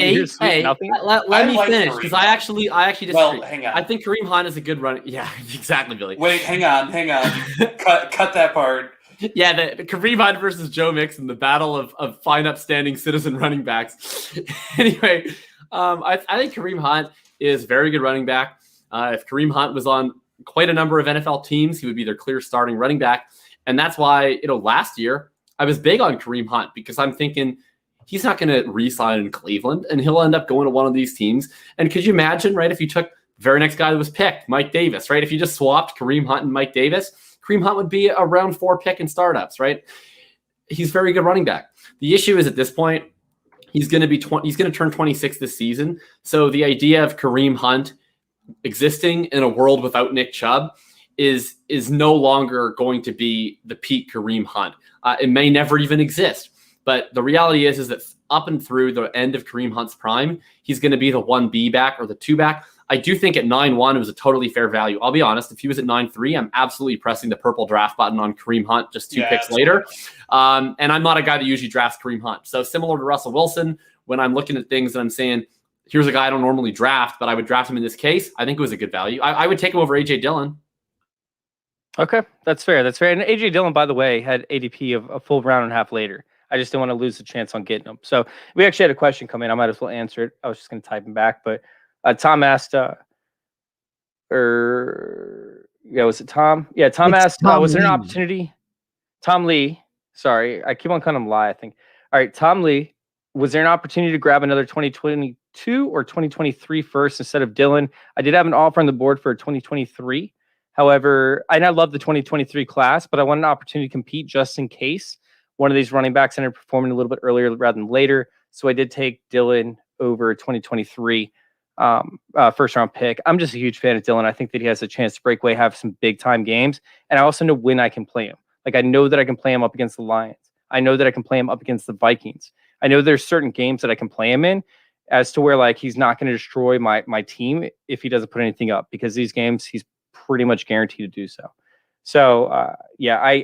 Nothing. Let me finish because I actually disagree. Well, hang on. I think Kareem Hunt is a good running. Yeah, exactly, Billy. Wait, hang on. cut that part. Yeah, the Kareem Hunt versus Joe Mixon, the battle of fine, upstanding citizen running backs. Anyway, I think Kareem Hunt is a very good running back. If Kareem Hunt was on quite a number of NFL teams, he would be their clear starting running back. And that's why, last year, I was big on Kareem Hunt because I'm thinking he's not going to re-sign in Cleveland and he'll end up going to one of these teams. And could you imagine, right, if you took the very next guy that was picked, Mike Davis, right? If you just swapped Kareem Hunt and Mike Davis, Kareem Hunt would be a round 4 pick in startups, right? He's a very good running back. The issue is at this point, he's going to turn 26 this season. So the idea of Kareem Hunt existing in a world without Nick Chubb is no longer going to be the peak Kareem Hunt. It may never even exist. But the reality is that up and through the end of Kareem Hunt's prime, he's going to be the 1B back or the 2 back. I do think at 9-1, it was a totally fair value. I'll be honest, if he was at 9-3, I'm absolutely pressing the purple draft button on Kareem Hunt just 2 picks later. And I'm not a guy that usually drafts Kareem Hunt. So similar to Russell Wilson, when I'm looking at things and I'm saying, here's a guy I don't normally draft, but I would draft him in this case, I think it was a good value. I would take him over A.J. Dillon. Okay, that's fair. And A.J. Dillon, by the way, had ADP of a full round and a half later. I just didn't want to lose the chance on getting him. So we actually had a question come in. I might as well answer it. I was just going to type him back, but Tom asked, was it Tom? Yeah, Tom asked, was there an opportunity? Tom Lee, sorry, I keep on calling him Lie, I think. All right, Tom Lee, was there an opportunity to grab another 2022 or 2023 first instead of Dylan? I did have an offer on the board for 2023. However, I love the 2023 class, but I want an opportunity to compete just in case one of these running backs ended up performing a little bit earlier rather than later. So I did take Dylan over 2023 first round pick. I'm just a huge fan of Dylan. I think that he has a chance to break away, have some big time games. And I also know when I can play him. Like, I know that I can play him up against the Lions. I know that I can play him up against the Vikings. I know there's certain games that I can play him in as to where, like, he's not going to destroy my team if he doesn't put anything up, because these games he's pretty much guaranteed to do so. So, I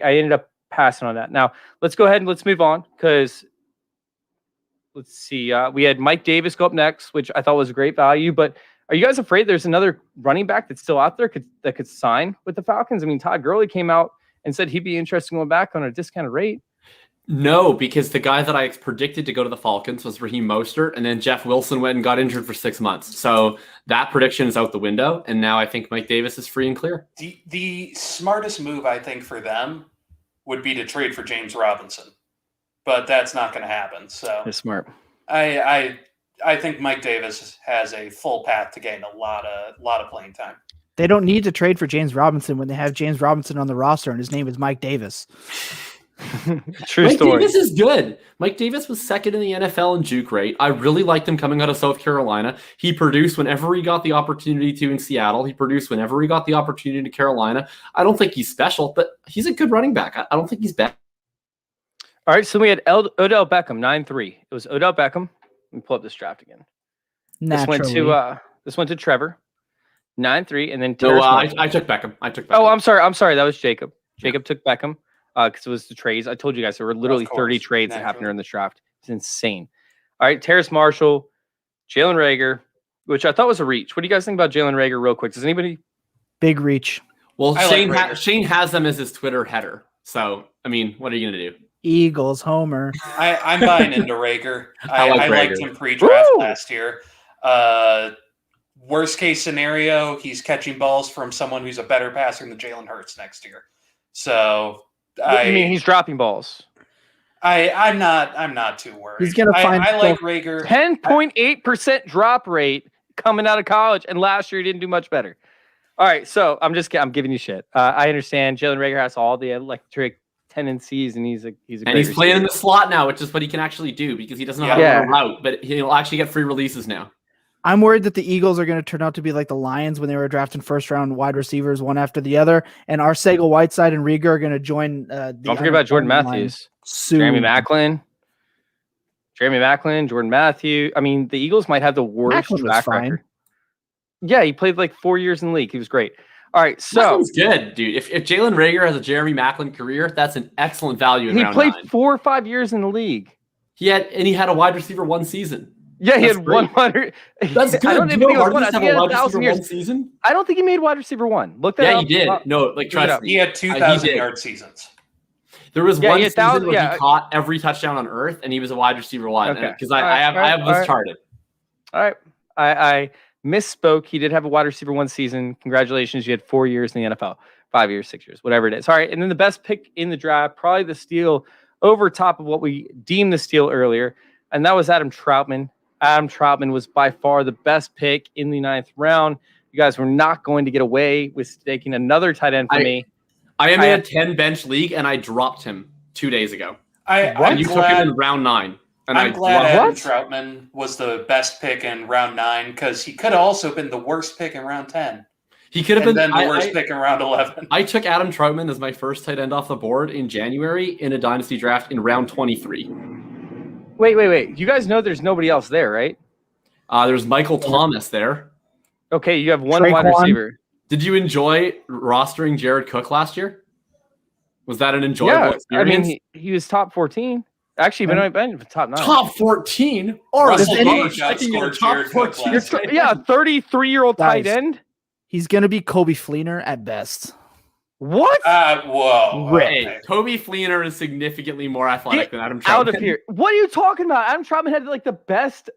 ended up passing on that. Now, let's go ahead and let's move on, because let's see. We had Mike Davis go up next, which I thought was a great value. But are you guys afraid there's another running back that's still out there that could sign with the Falcons? I mean, Todd Gurley came out and said he'd be interested in going back on a discounted rate. No, because the guy that I predicted to go to the Falcons was Raheem Mostert, and then Jeff Wilson went and got injured for 6 months. So that prediction is out the window, and now I think Mike Davis is free and clear. The smartest move, I think, for them would be to trade for James Robinson, but that's not going to happen. So That's smart. I think Mike Davis has a full path to gain a lot of playing time. They don't need to trade for James Robinson when they have James Robinson on the roster and his name is Mike Davis. True Mike story. Davis is good. Mike Davis was second in the NFL in juke rate. I really liked him coming out of South Carolina. He produced whenever he got the opportunity to in Seattle. He produced whenever he got the opportunity to Carolina. I don't think he's special, but he's a good running back. I don't think he's bad. All right, so we had Odell Beckham, 9-3. It was Odell Beckham. Let me pull up this draft again. Naturally. This went to Trevor, 9-3, and then I took Beckham. Oh, I'm sorry. That was Jacob. Jacob took Beckham because it was the trades. I told you guys there were literally 30 trades that happened during this draft. It's insane. All right, Terrace Marshall, Jalen Reagor, which I thought was a reach. What do you guys think about Jalen Reagor real quick? Does anybody? Big reach. Well, Shane has them as his Twitter header. So, I mean, what are you going to do? Eagles, Homer. I'm buying into Reagor. I Reagor. liked him pre-draft last year. Worst case scenario, he's catching balls from someone who's a better passer than Jalen Hurts next year. So I mean, he's dropping balls. I'm not too worried. He's gonna find. I like Reagor. 10.8% drop rate coming out of college, and last year he didn't do much better. All right, so I'm giving you shit. I understand Jalen Reagor has all the electric tendencies, and he's playing in the slot now, which is what he can actually do because he doesn't know how to run a route, but he'll actually get free releases now. I'm worried that the Eagles are going to turn out to be like the Lions when they were drafting first-round wide receivers one after the other, and Arcega-Whiteside and Reagor are going to join. Don't forget about Jordan Matthews, Jeremy Maclin, Jordan Matthews. I mean, the Eagles might have the worst track record. Yeah, he played like 4 years in the league. He was great. All right, so Macklin's good, dude. If Jalen Reagor has a Jeremy Maclin career, that's an excellent value. In round played 9. 4 or 5 years in the league. He had a wide receiver one season. Yeah, he had 100. That's good. I don't think he was one. I think he had 1,000 years. Season. I don't think he made wide receiver one. Look that up. Yeah, he did. No, like trust me. He had 2,000-yard seasons. There was one season where he caught every touchdown on earth, and he was a wide receiver one. Because I have this charted. All right, I misspoke. He did have a wide receiver one season. Congratulations, you had 4 years in the NFL, 5 years, 6 years, whatever it is. All right, and then the best pick in the draft, probably the steal over top of what we deemed the steal earlier, and that was Adam Troutman. Adam Troutman was by far the best pick in the 9th round. You guys were not going to get away with taking another tight end for me. I am in a 10-bench league, and I dropped him 2 days ago. You took him in round 9. And I'm glad Adam Troutman was the best pick in round 9 because he could have also been the worst pick in round 10. He could have been the worst pick in round 11. I took Adam Troutman as my first tight end off the board in January in a dynasty draft in round 23. Wait. You guys know there's nobody else there, right? There's Michael Thomas there. Okay, you have one wide receiver. Did you enjoy rostering Jared Cook last year? Was that an enjoyable experience? I mean, he was top 14. Actually, but I've been top 9. Top 14? Or Russell Gage outscored Jared Cook last year. Yeah, 33-year-old tight end. He's going to be Kobe Fleener at best. What? Whoa. Rick. Hey, Toby Fleener is significantly more athletic than Adam Troutman. Out of here. What are you talking about? Adam Troutman had like the best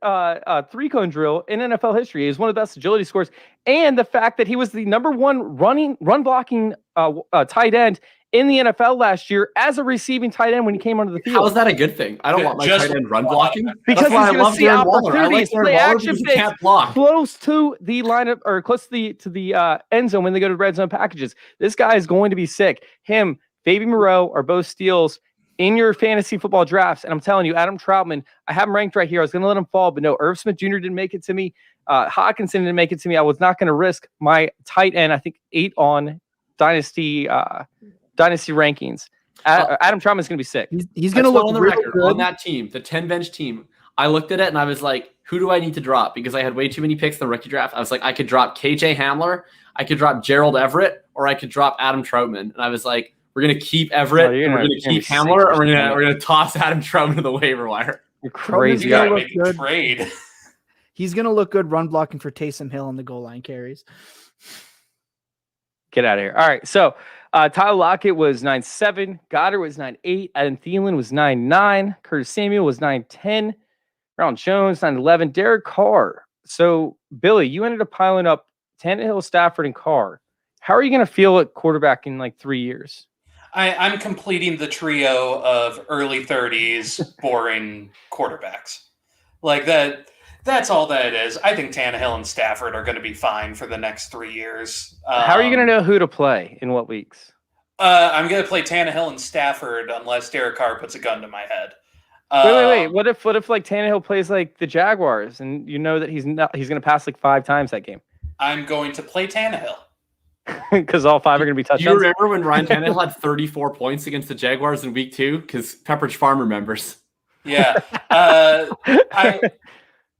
three-cone drill in NFL history. He was one of the best agility scores. And the fact that he was the number one run blocking tight end in the NFL last year as a receiving tight end when he came onto the field. How is that a good thing? I don't want my tight end run blocking. Because That's why he's I going to love see Darren Waller. I like opportunities, Darren play Waller action because he plays can't block. close to the lineup or close to the end zone when they go to red zone packages. This guy is going to be sick. Him, Baby Moreau are both steals in your fantasy football drafts. And I'm telling you, Adam Troutman, I have him ranked right here. I was going to let him fall, but no, Irf Smith Jr. didn't make it to me. Hawkinson didn't make it to me. I was not going to risk my tight end, I think 8 on Dynasty rankings. Adam Troutman is going to be sick. He's going to look on the real record good. on that team, the 10 bench team. I looked at it and I was like, who do I need to drop? Because I had way too many picks in the rookie draft. I was like, I could drop KJ Hamler, I could drop Gerald Everett, or I could drop Adam Troutman. And I was like, we're going to keep Everett, and we're going to keep Hamler, or we're going to toss Adam Troutman to the waiver wire. You're crazy. You gotta Look make a good. trade. He's going to look good run blocking for Taysom Hill on the goal line carries. Get out of here. All right. So Tyler Lockett was 9.7. Goddard was 9.8. Adam Thielen was 9.9. Curtis Samuel was 9.10. Ronald Jones, 9.11. Derek Carr. So, Billy, you ended up piling up Tannehill, Stafford, and Carr. How are you going to feel at quarterback in like 3 years? I'm completing the trio of early 30s boring quarterbacks. Like that. That's all that it is. I think Tannehill and Stafford are going to be fine for the next 3 years. How are you going to know who to play in what weeks? I'm going to play Tannehill and Stafford unless Derek Carr puts a gun to my head. Wait. What if like Tannehill plays like the Jaguars and you know that he's going to pass like 5 times that game? I'm going to play Tannehill. Because all 5 are going to be touchdowns. Do you remember when Ryan Tannehill had 34 points against the Jaguars in week 2? Because Pepperidge Farm remembers. Yeah.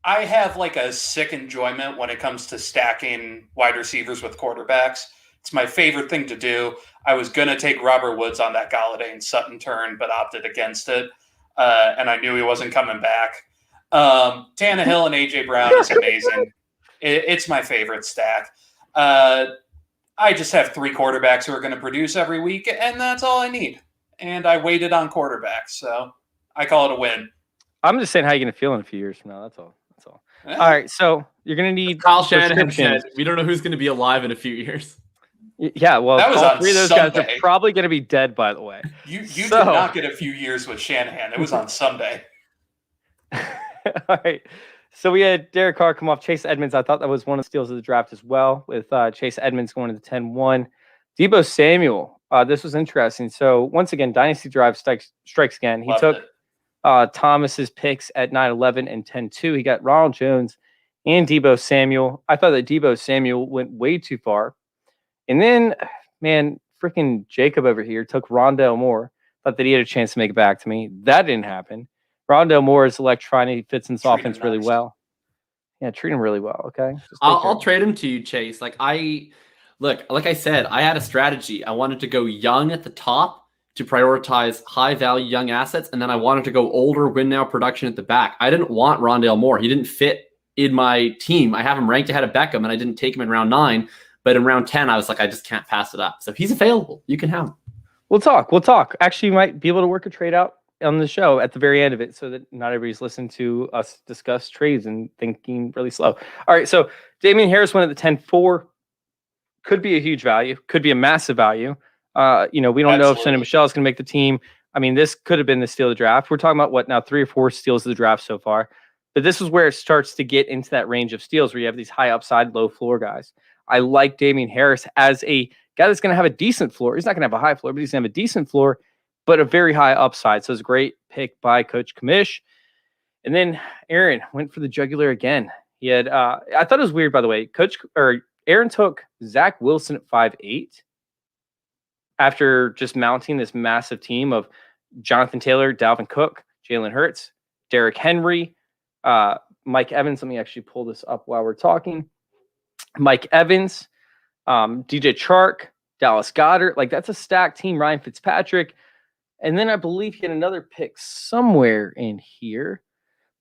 I have like a sick enjoyment when it comes to stacking wide receivers with quarterbacks. It's my favorite thing to do. I was going to take Robert Woods on that Galladay and Sutton turn, but opted against it. And I knew he wasn't coming back. Tannehill and A.J. Brown is amazing. It's my favorite stack. I just have 3 quarterbacks who are going to produce every week, and that's all I need. And I waited on quarterbacks, so I call it a win. I'm just saying how you're going to feel in a few years from now. That's all. All right, so you're going to need Kyle Shanahan said, we don't know who's going to be alive in a few years. Yeah, well, That was all on 3 of those Sunday. guys are probably going to be dead, by the way. You did not get a few years with Shanahan. It was on Sunday. All right. So we had Derek Carr come off Chase Edmonds. I thought that was one of the steals of the draft as well, with Chase Edmonds going to the 10-1. Debo Samuel. This was interesting. So once again, Dynasty Drive strikes again. He took Thomas's picks at 9-11 and 10-2. He got Ronald Jones and Debo Samuel. I thought that Debo Samuel went way too far. And then, man, freaking Jacob over here took Rondale Moore. Thought that he had a chance to make it back to me. That didn't happen. Rondale Moore is electrifying. He fits in this offense really well. Yeah, treat him really well, okay? I'll trade him to you, Chase. Like I said, I had a strategy. I wanted to go young at the top to prioritize high-value young assets, and then I wanted to go older win-now production at the back. I didn't want Rondale Moore. He didn't fit in my team. I have him ranked ahead of Beckham, and I didn't take him in round 9. But in round 10, I was like, I just can't pass it up. So he's available. You can have him. We'll talk. Actually, you might be able to work a trade out on the show at the very end of it so that not everybody's listening to us discuss trades and thinking really slow. All right, so Damian Harris went at the 10-4. Could be a huge value. Could be a massive value. We don't know if Sonny Michel is going to make the team. I mean, this could have been the steal of the draft. We're talking about what now, 3 or 4 steals of the draft so far. But this is where it starts to get into that range of steals where you have these high upside, low floor guys. I like Damian Harris as a guy that's going to have a decent floor. He's not going to have a high floor, but he's going to have a decent floor, but a very high upside. So it's a great pick by Coach Kamish. And then Aaron went for the jugular again. He had, I thought it was weird, by the way. Aaron took Zach Wilson at 5'8" after just mounting this massive team of Jonathan Taylor, Dalvin Cook, Jalen Hurts, Derrick Henry, Mike Evans. Let me actually pull this up while we're talking. Mike Evans, DJ Chark, Dallas Goedert. Like, that's a stacked team. Ryan Fitzpatrick. And then I believe he had another pick somewhere in here.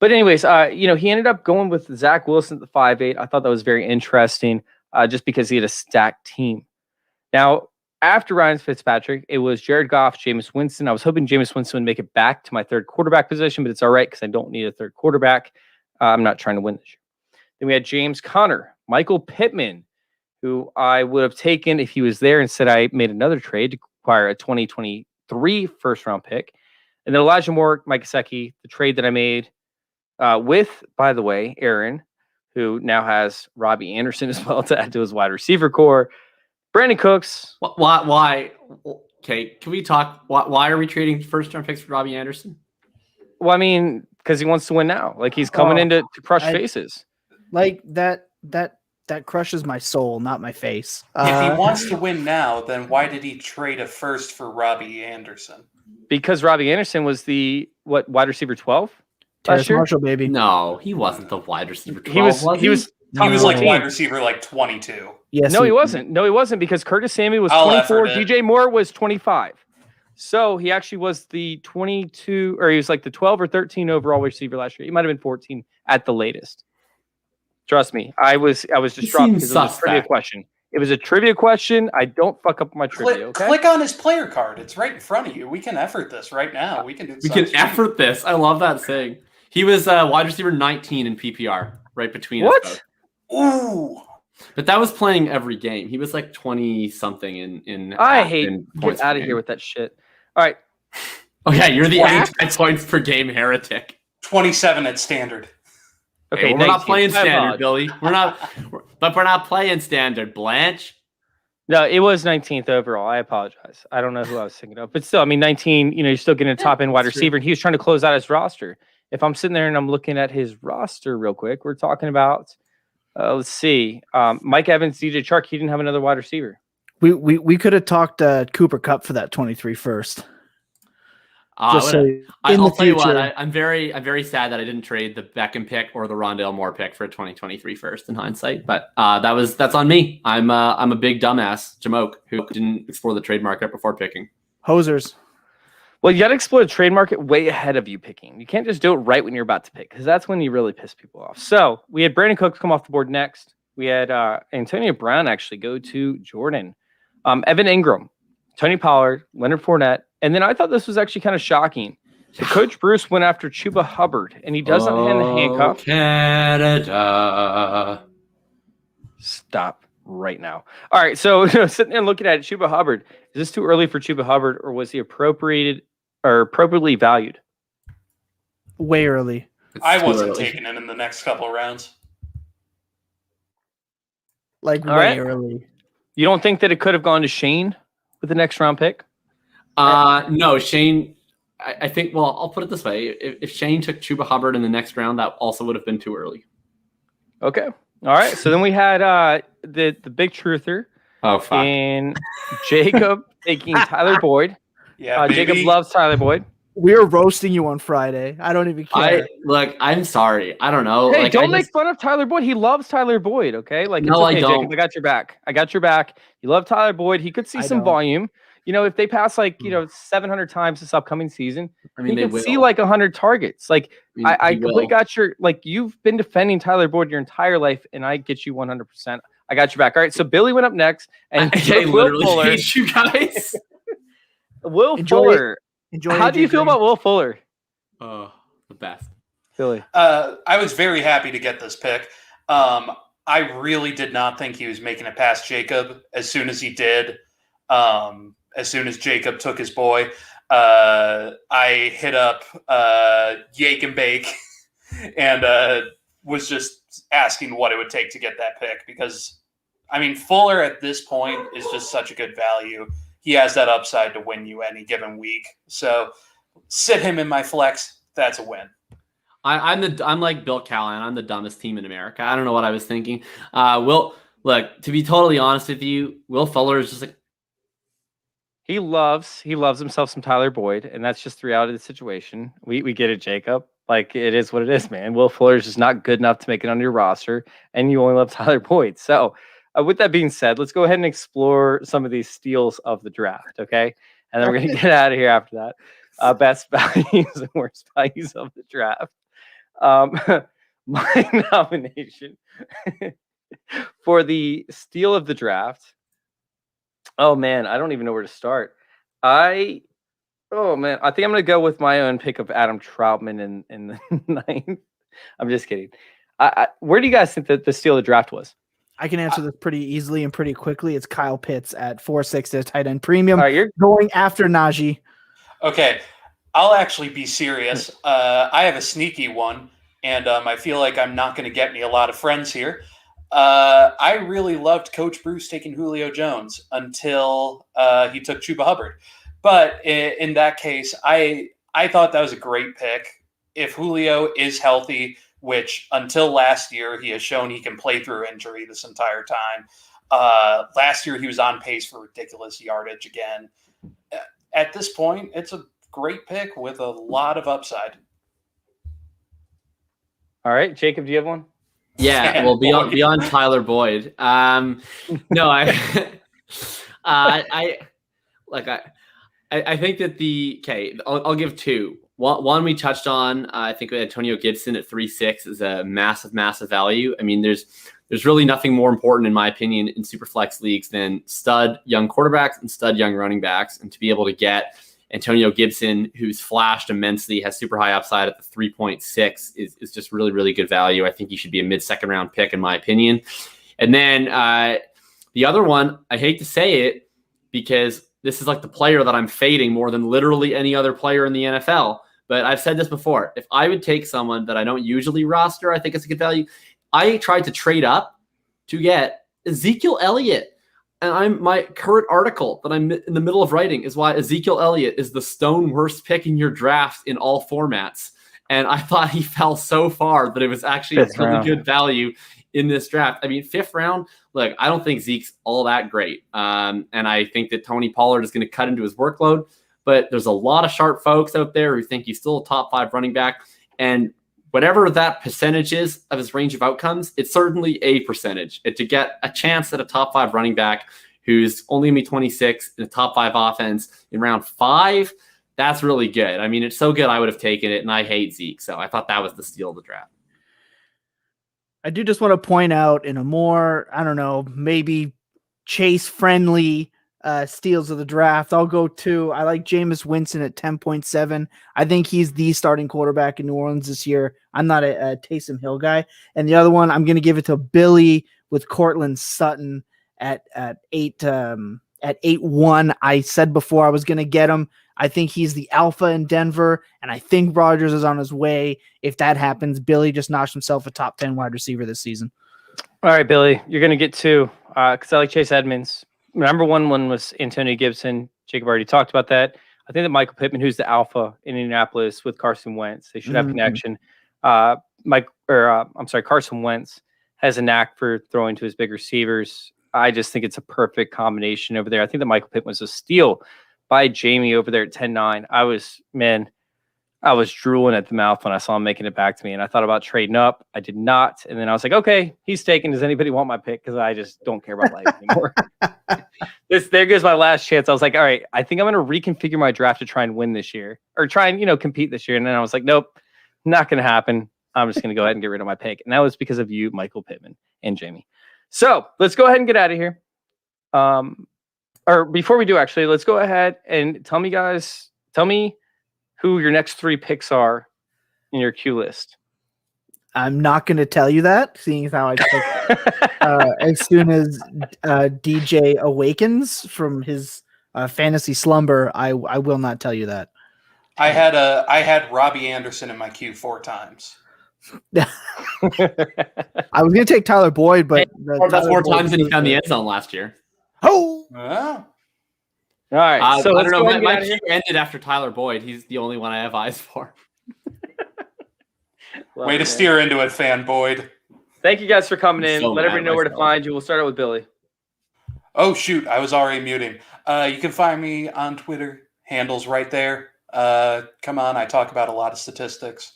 But anyways, he ended up going with Zach Wilson at the 5'8". I thought that was very interesting just because he had a stacked team. Now, after Ryan Fitzpatrick, it was Jared Goff, Jameis Winston. I was hoping Jameis Winston would make it back to my third quarterback position, but it's all right because I don't need a third quarterback. I'm not trying to win this year. Then we had James Conner, Michael Pittman, who I would have taken if he was there. Instead, I made another trade to acquire a 2023 first-round pick. And then Elijah Moore, Mike Gesicki, the trade that I made with, by the way, Aaron, who now has Robbie Anderson as well to add to his wide receiver core. Brandon Cooks. Why? Okay, can we talk? Why are we trading first-round picks for Robbie Anderson? Well, I mean, because he wants to win now. Like, he's coming in to crush faces. Like that crushes my soul, not my face. If he wants to win now, then why did he trade a first for Robbie Anderson? Because Robbie Anderson was the wide receiver 12 Terrace Marshall, baby. No, he wasn't the wide receiver 12. He was like wide receiver like 22. Yes. No, he wasn't. No, he wasn't, because Curtis Samuel was 24. DJ Moore was 25. So he actually was the 22, or he was like the 12 or 13 overall receiver last year. He might have been 14 at the latest. Trust me, I was distraught because it was a trivia question. It was a trivia question. I don't fuck up my trivia. Okay? Click on his player card. It's right in front of you. We can effort this right now. We can effort this. I love that saying. He was wide receiver 19 in PPR, right between us both. Ooh. But that was playing every game. He was like 20 something in. I hate get out of here with that shit. All right. Oh yeah, you're the points per game heretic. 27 at standard. Okay, we're not playing standard, Billy. We're not playing standard, Blanche. No, it was 19th overall. I apologize. I don't know who I was thinking of, but still, I mean, 19. You're still getting a top end wide receiver, and he was trying to close out his roster. If I'm sitting there and I'm looking at his roster real quick, we're talking about. Let's see, Mike Evans, DJ Chark. He didn't have another wide receiver. We could have talked Cooper Kupp for that 23 first. I'll tell you what, I'm very sad that I didn't trade the Beckham pick or the Rondale Moore pick for a 2023 first in hindsight. But that's on me. I'm a big dumbass jamoke who didn't explore the trade market before picking. Hosers. Well, you got to explore the trade market way ahead of you picking. You can't just do it right when you're about to pick, because that's when you really piss people off. So we had Brandon Cooks come off the board next. We had Antonio Brown actually go to Jordan. Evan Ingram, Tony Pollard, Leonard Fournette. And then I thought this was actually kind of shocking. So Coach Bruce went after Chuba Hubbard, and he doesn't hand the handcuff. Canada. Stop right now. All right, so sitting there looking at it, Chuba Hubbard. Is this too early for Chuba Hubbard, or was he appropriately valued? Way early. I wasn't taking him in the next couple of rounds. Like way early. You don't think that it could have gone to Shane with the next round pick? No, Shane. I think. Well, I'll put it this way: if Shane took Chuba Hubbard in the next round, that also would have been too early. Okay. All right. So then we had the big truther. Oh, fuck. And Jacob taking Tyler Boyd. Yeah, Jacob loves Tyler Boyd. We were roasting you on Friday. I don't even care. I'm sorry. I don't know. Hey, don't make fun of Tyler Boyd. He loves Tyler Boyd. Okay. Like, no, it's okay, I don't. Jacob, I got your back. You love Tyler Boyd. He could see some volume. If they pass 700 times this upcoming season, he could see 100 targets. I completely got your, you've been defending Tyler Boyd your entire life, and I get you 100%. I got your back. All right. So Billy went up next, and I literally hate you guys. Will Fuller. How do you feel about Will Fuller? Oh, the best. Billy. I was very happy to get this pick. I really did not think he was making it past Jacob. As soon as he did, as soon as Jacob took his boy, I hit up Yake and Bake and was just asking what it would take to get that pick, because, I mean, Fuller at this point is just such a good value. He has that upside to win you any given week. So sit him in my flex. That's a win. I'm like Bill Callahan. I'm the dumbest team in America. I don't know what I was thinking. To be totally honest with you, Will Fuller is just like, he loves himself some Tyler Boyd, and that's just the reality of the situation. We get it, Jacob. It is what it is, man. Will Fuller is just not good enough to make it on your roster, and you only love Tyler Boyd. So with that being said, let's go ahead and explore some of these steals of the draft, okay? And then we're going to get out of here after that. Best values and worst values of the draft. My nomination for the steal of the draft Oh man, I don't even know where to start. Oh man, I think I'm gonna go with my own pick of Adam Troutman in the ninth. I'm just kidding. Where do you guys think that the steal of the draft was? I can answer this pretty easily and pretty quickly. It's Kyle Pitts at 4.6 at tight end premium. All right, you're going after Najee. Okay, I'll actually be serious. I have a sneaky one, and I feel like I'm not going to get me a lot of friends here. I really loved Coach Bruce taking Julio Jones until he took Chuba Hubbard. But in that case, I thought that was a great pick. If Julio is healthy, which until last year he has shown he can play through injury this entire time. Last year he was on pace for ridiculous yardage again. At this point, it's a great pick with a lot of upside. All right, Jacob, do you have one? Yeah, well, beyond Tyler Boyd. No, I think that I'll give two. One we touched on. I think Antonio Gibson at 3.6 is a massive value. I mean, there's really nothing more important, in my opinion, in Superflex leagues than stud young quarterbacks and stud young running backs. And to be able to get Antonio Gibson, who's flashed immensely, has super high upside at the 3.6, is just really, really good value. I think he should be a mid-second round pick, in my opinion. And then the other one, I hate to say it, because this is like the player that I'm fading more than literally any other player in the NFL. But I've said this before. If I would take someone that I don't usually roster, I think it's a good value. I tried to trade up to get Ezekiel Elliott. And my current article that I'm in the middle of writing is why Ezekiel Elliott is the stone worst pick in your draft in all formats. And I thought he fell so far that it was actually a really good value in this draft. I mean, 5th round, look, I don't think Zeke's all that great. And I think that Tony Pollard is going to cut into his workload. But there's a lot of sharp folks out there who think he's still a top 5 running back. And whatever that percentage is of his range of outcomes, it's certainly a percentage. And to get a chance at a top 5 running back who's only going to be 26 in a top 5 offense in round 5, that's really good. I mean, it's so good I would have taken it, and I hate Zeke. So I thought that was the steal of the draft. I do just want to point out in a more, I don't know, maybe Chase-friendly steals of the draft, I'll go to, I like Jameis Winston at 10.7. I think he's the starting quarterback in New Orleans this year. I'm not a Taysom Hill guy. And the other one, I'm going to give it to Billy with Cortland Sutton at 8.1. I said before I was going to get him. I think he's the alpha in Denver, and I think Rodgers is on his way. If that happens, Billy just notched himself a top 10 wide receiver this season. All right, Billy, you're going to get 2 because I like Chase Edmonds. Number one was Antonio Gibson. Jacob already talked about that. I think that Michael Pittman, who's the alpha in Indianapolis with Carson Wentz, they should have connection. Carson Wentz has a knack for throwing to his big receivers. I just think it's a perfect combination over there. I think that Michael Pittman was a steal by Jamie over there at 10.9. I was drooling at the mouth when I saw him making it back to me, and I thought about trading up. I did not, and then I was like, okay, he's taken. Does anybody want my pick? Because I just don't care about life anymore. There goes my last chance. I was like, all right, I think I'm going to reconfigure my draft to try and win this year, or try and compete this year. And then I was like, nope, not going to happen. I'm just going to go ahead and get rid of my pick, and that was because of you, Michael Pittman, and Jamie. So let's go ahead and get out of here. Or before we do, actually, let's go ahead and tell me who your next 3 picks are in your queue list. I'm not going to tell you that, seeing as how I pick as soon as DJ awakens from his fantasy slumber. I will not tell you that. I had Robbie Anderson in my queue 4 times. I was going to take Tyler Boyd, but that's 4 times than he found the end zone last year. Oh. All right, so I don't know. My queue ended after Tyler Boyd. He's the only one I have eyes for. Way to steer into it, fan Boyd. Thank you guys for coming in. Let everybody know where to find you. We'll start out with Billy. Oh, shoot. I was already muting. You can find me on Twitter. Handles right there. Come on. I talk about a lot of statistics.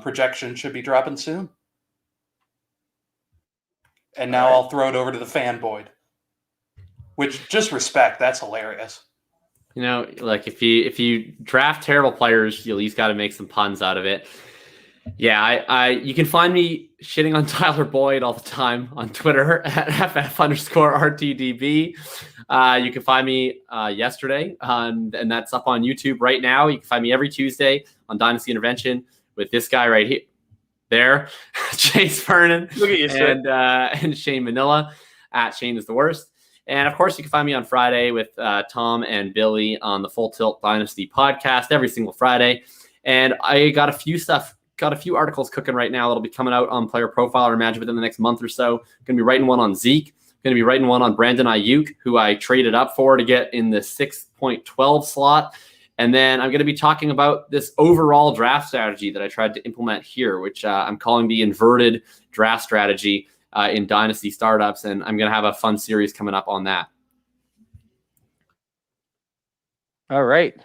Projection should be dropping soon. And now I'll throw it over to the fan Boyd. Which, just respect, that's hilarious. Like if you draft terrible players, you at least got to make some puns out of it. Yeah, you can find me shitting on Tyler Boyd all the time on Twitter at @FF_RTDB. You can find me yesterday, and that's up on YouTube right now. You can find me every Tuesday on Dynasty Intervention with this guy right here, there, Chase Vernon. Look at you, sir. And Shane Manila at Shane is the Worst. And of course, you can find me on Friday with Tom and Billy on the Full Tilt Dynasty podcast every single Friday. And I got a few articles cooking right now that'll be coming out on Player Profile, I imagine, within the next month or so. Going to be writing one on Zeke. Going to be writing one on Brandon Ayuk, who I traded up for to get in the 6.12 slot. And then I'm going to be talking about this overall draft strategy that I tried to implement here, which I'm calling the inverted draft strategy in Dynasty startups. And I'm going to have a fun series coming up on that. All right.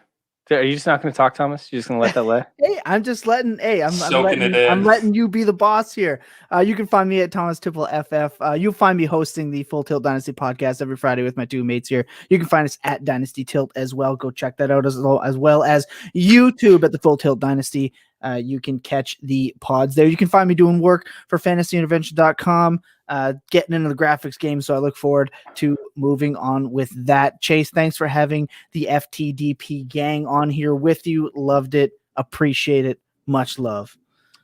Are you just not going to talk, Thomas? You're just going to let that lay? Hey, I'm just letting. Hey, I'm Soaking letting you be the boss here. You can find me at Thomas Tipple FF. You'll find me hosting the Full Tilt Dynasty podcast every Friday with my two mates here. You can find us at Dynasty Tilt as well. Go check that out as well as YouTube at the Full Tilt Dynasty. You can catch the pods there. You can find me doing work for fantasyintervention.com, getting into the graphics game. So I look forward to moving on with that. Chase, thanks for having the FTDP gang on here with you. Loved it. Appreciate it. Much love.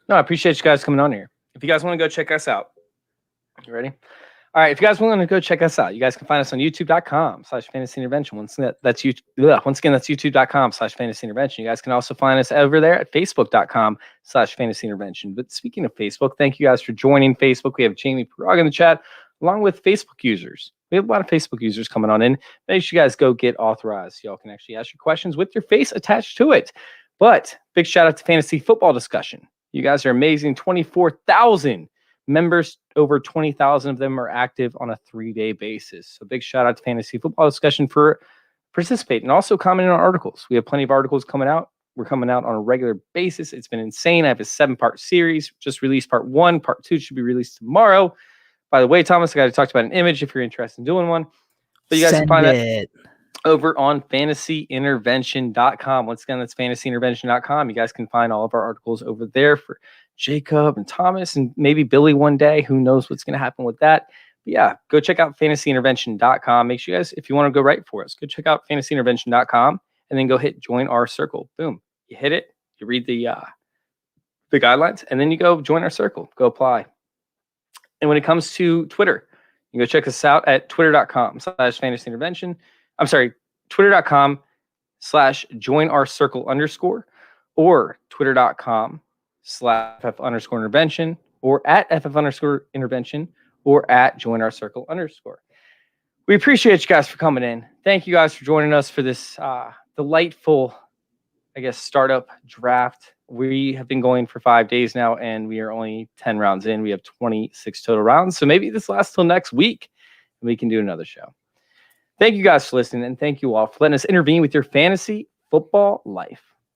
No, I appreciate you guys coming on here. If you guys want to go check us out, you ready? All right. If you guys want to go check us out, you guys can find us on youtube.com/fantasyintervention. Once again, that's youtube.com/fantasyintervention. You guys can also find us over there at facebook.com/fantasyintervention. But speaking of Facebook, thank you guys for joining Facebook. We have Jamie Parag in the chat, along with Facebook users. We have a lot of Facebook users coming on in. Make sure you guys go get authorized. Y'all can actually ask your questions with your face attached to it. But big shout out to Fantasy Football Discussion. You guys are amazing. 24,000 members, over 20,000 of them are active on a 3-day basis. So big shout out to Fantasy Football Discussion for participating and also commenting on articles. We have plenty of articles coming out. We're coming out on a regular basis. It's been insane. I have a 7-part series. Just released part 1. Part 2 should be released tomorrow. By the way, Thomas, I got to talk about an image if you're interested in doing one. But you guys can find that over on fantasyintervention.com. Once again, that's fantasyintervention.com. You guys can find all of our articles over there for Jacob and Thomas and maybe Billy one day. Who knows what's going to happen with that. But yeah, go check out fantasyintervention.com. Make sure you guys, if you want to go write for us, go check out fantasyintervention.com and then go hit join our circle. Boom. You hit it. You read the guidelines and then you go join our circle. Go apply. And when it comes to Twitter, you can go check us out at twitter.com/fantasyintervention. I'm sorry, twitter.com/joinourcircle_ or twitter.com/FF_intervention or at FF_intervention or at joinourcircle_. We appreciate you guys for coming in. Thank you guys for joining us for this delightful, startup draft. We have been going for 5 days now, and we are only 10 rounds in. We have 26 total rounds. So maybe this lasts till next week, and we can do another show. Thank you guys for listening, and thank you all for letting us intervene with your fantasy football life.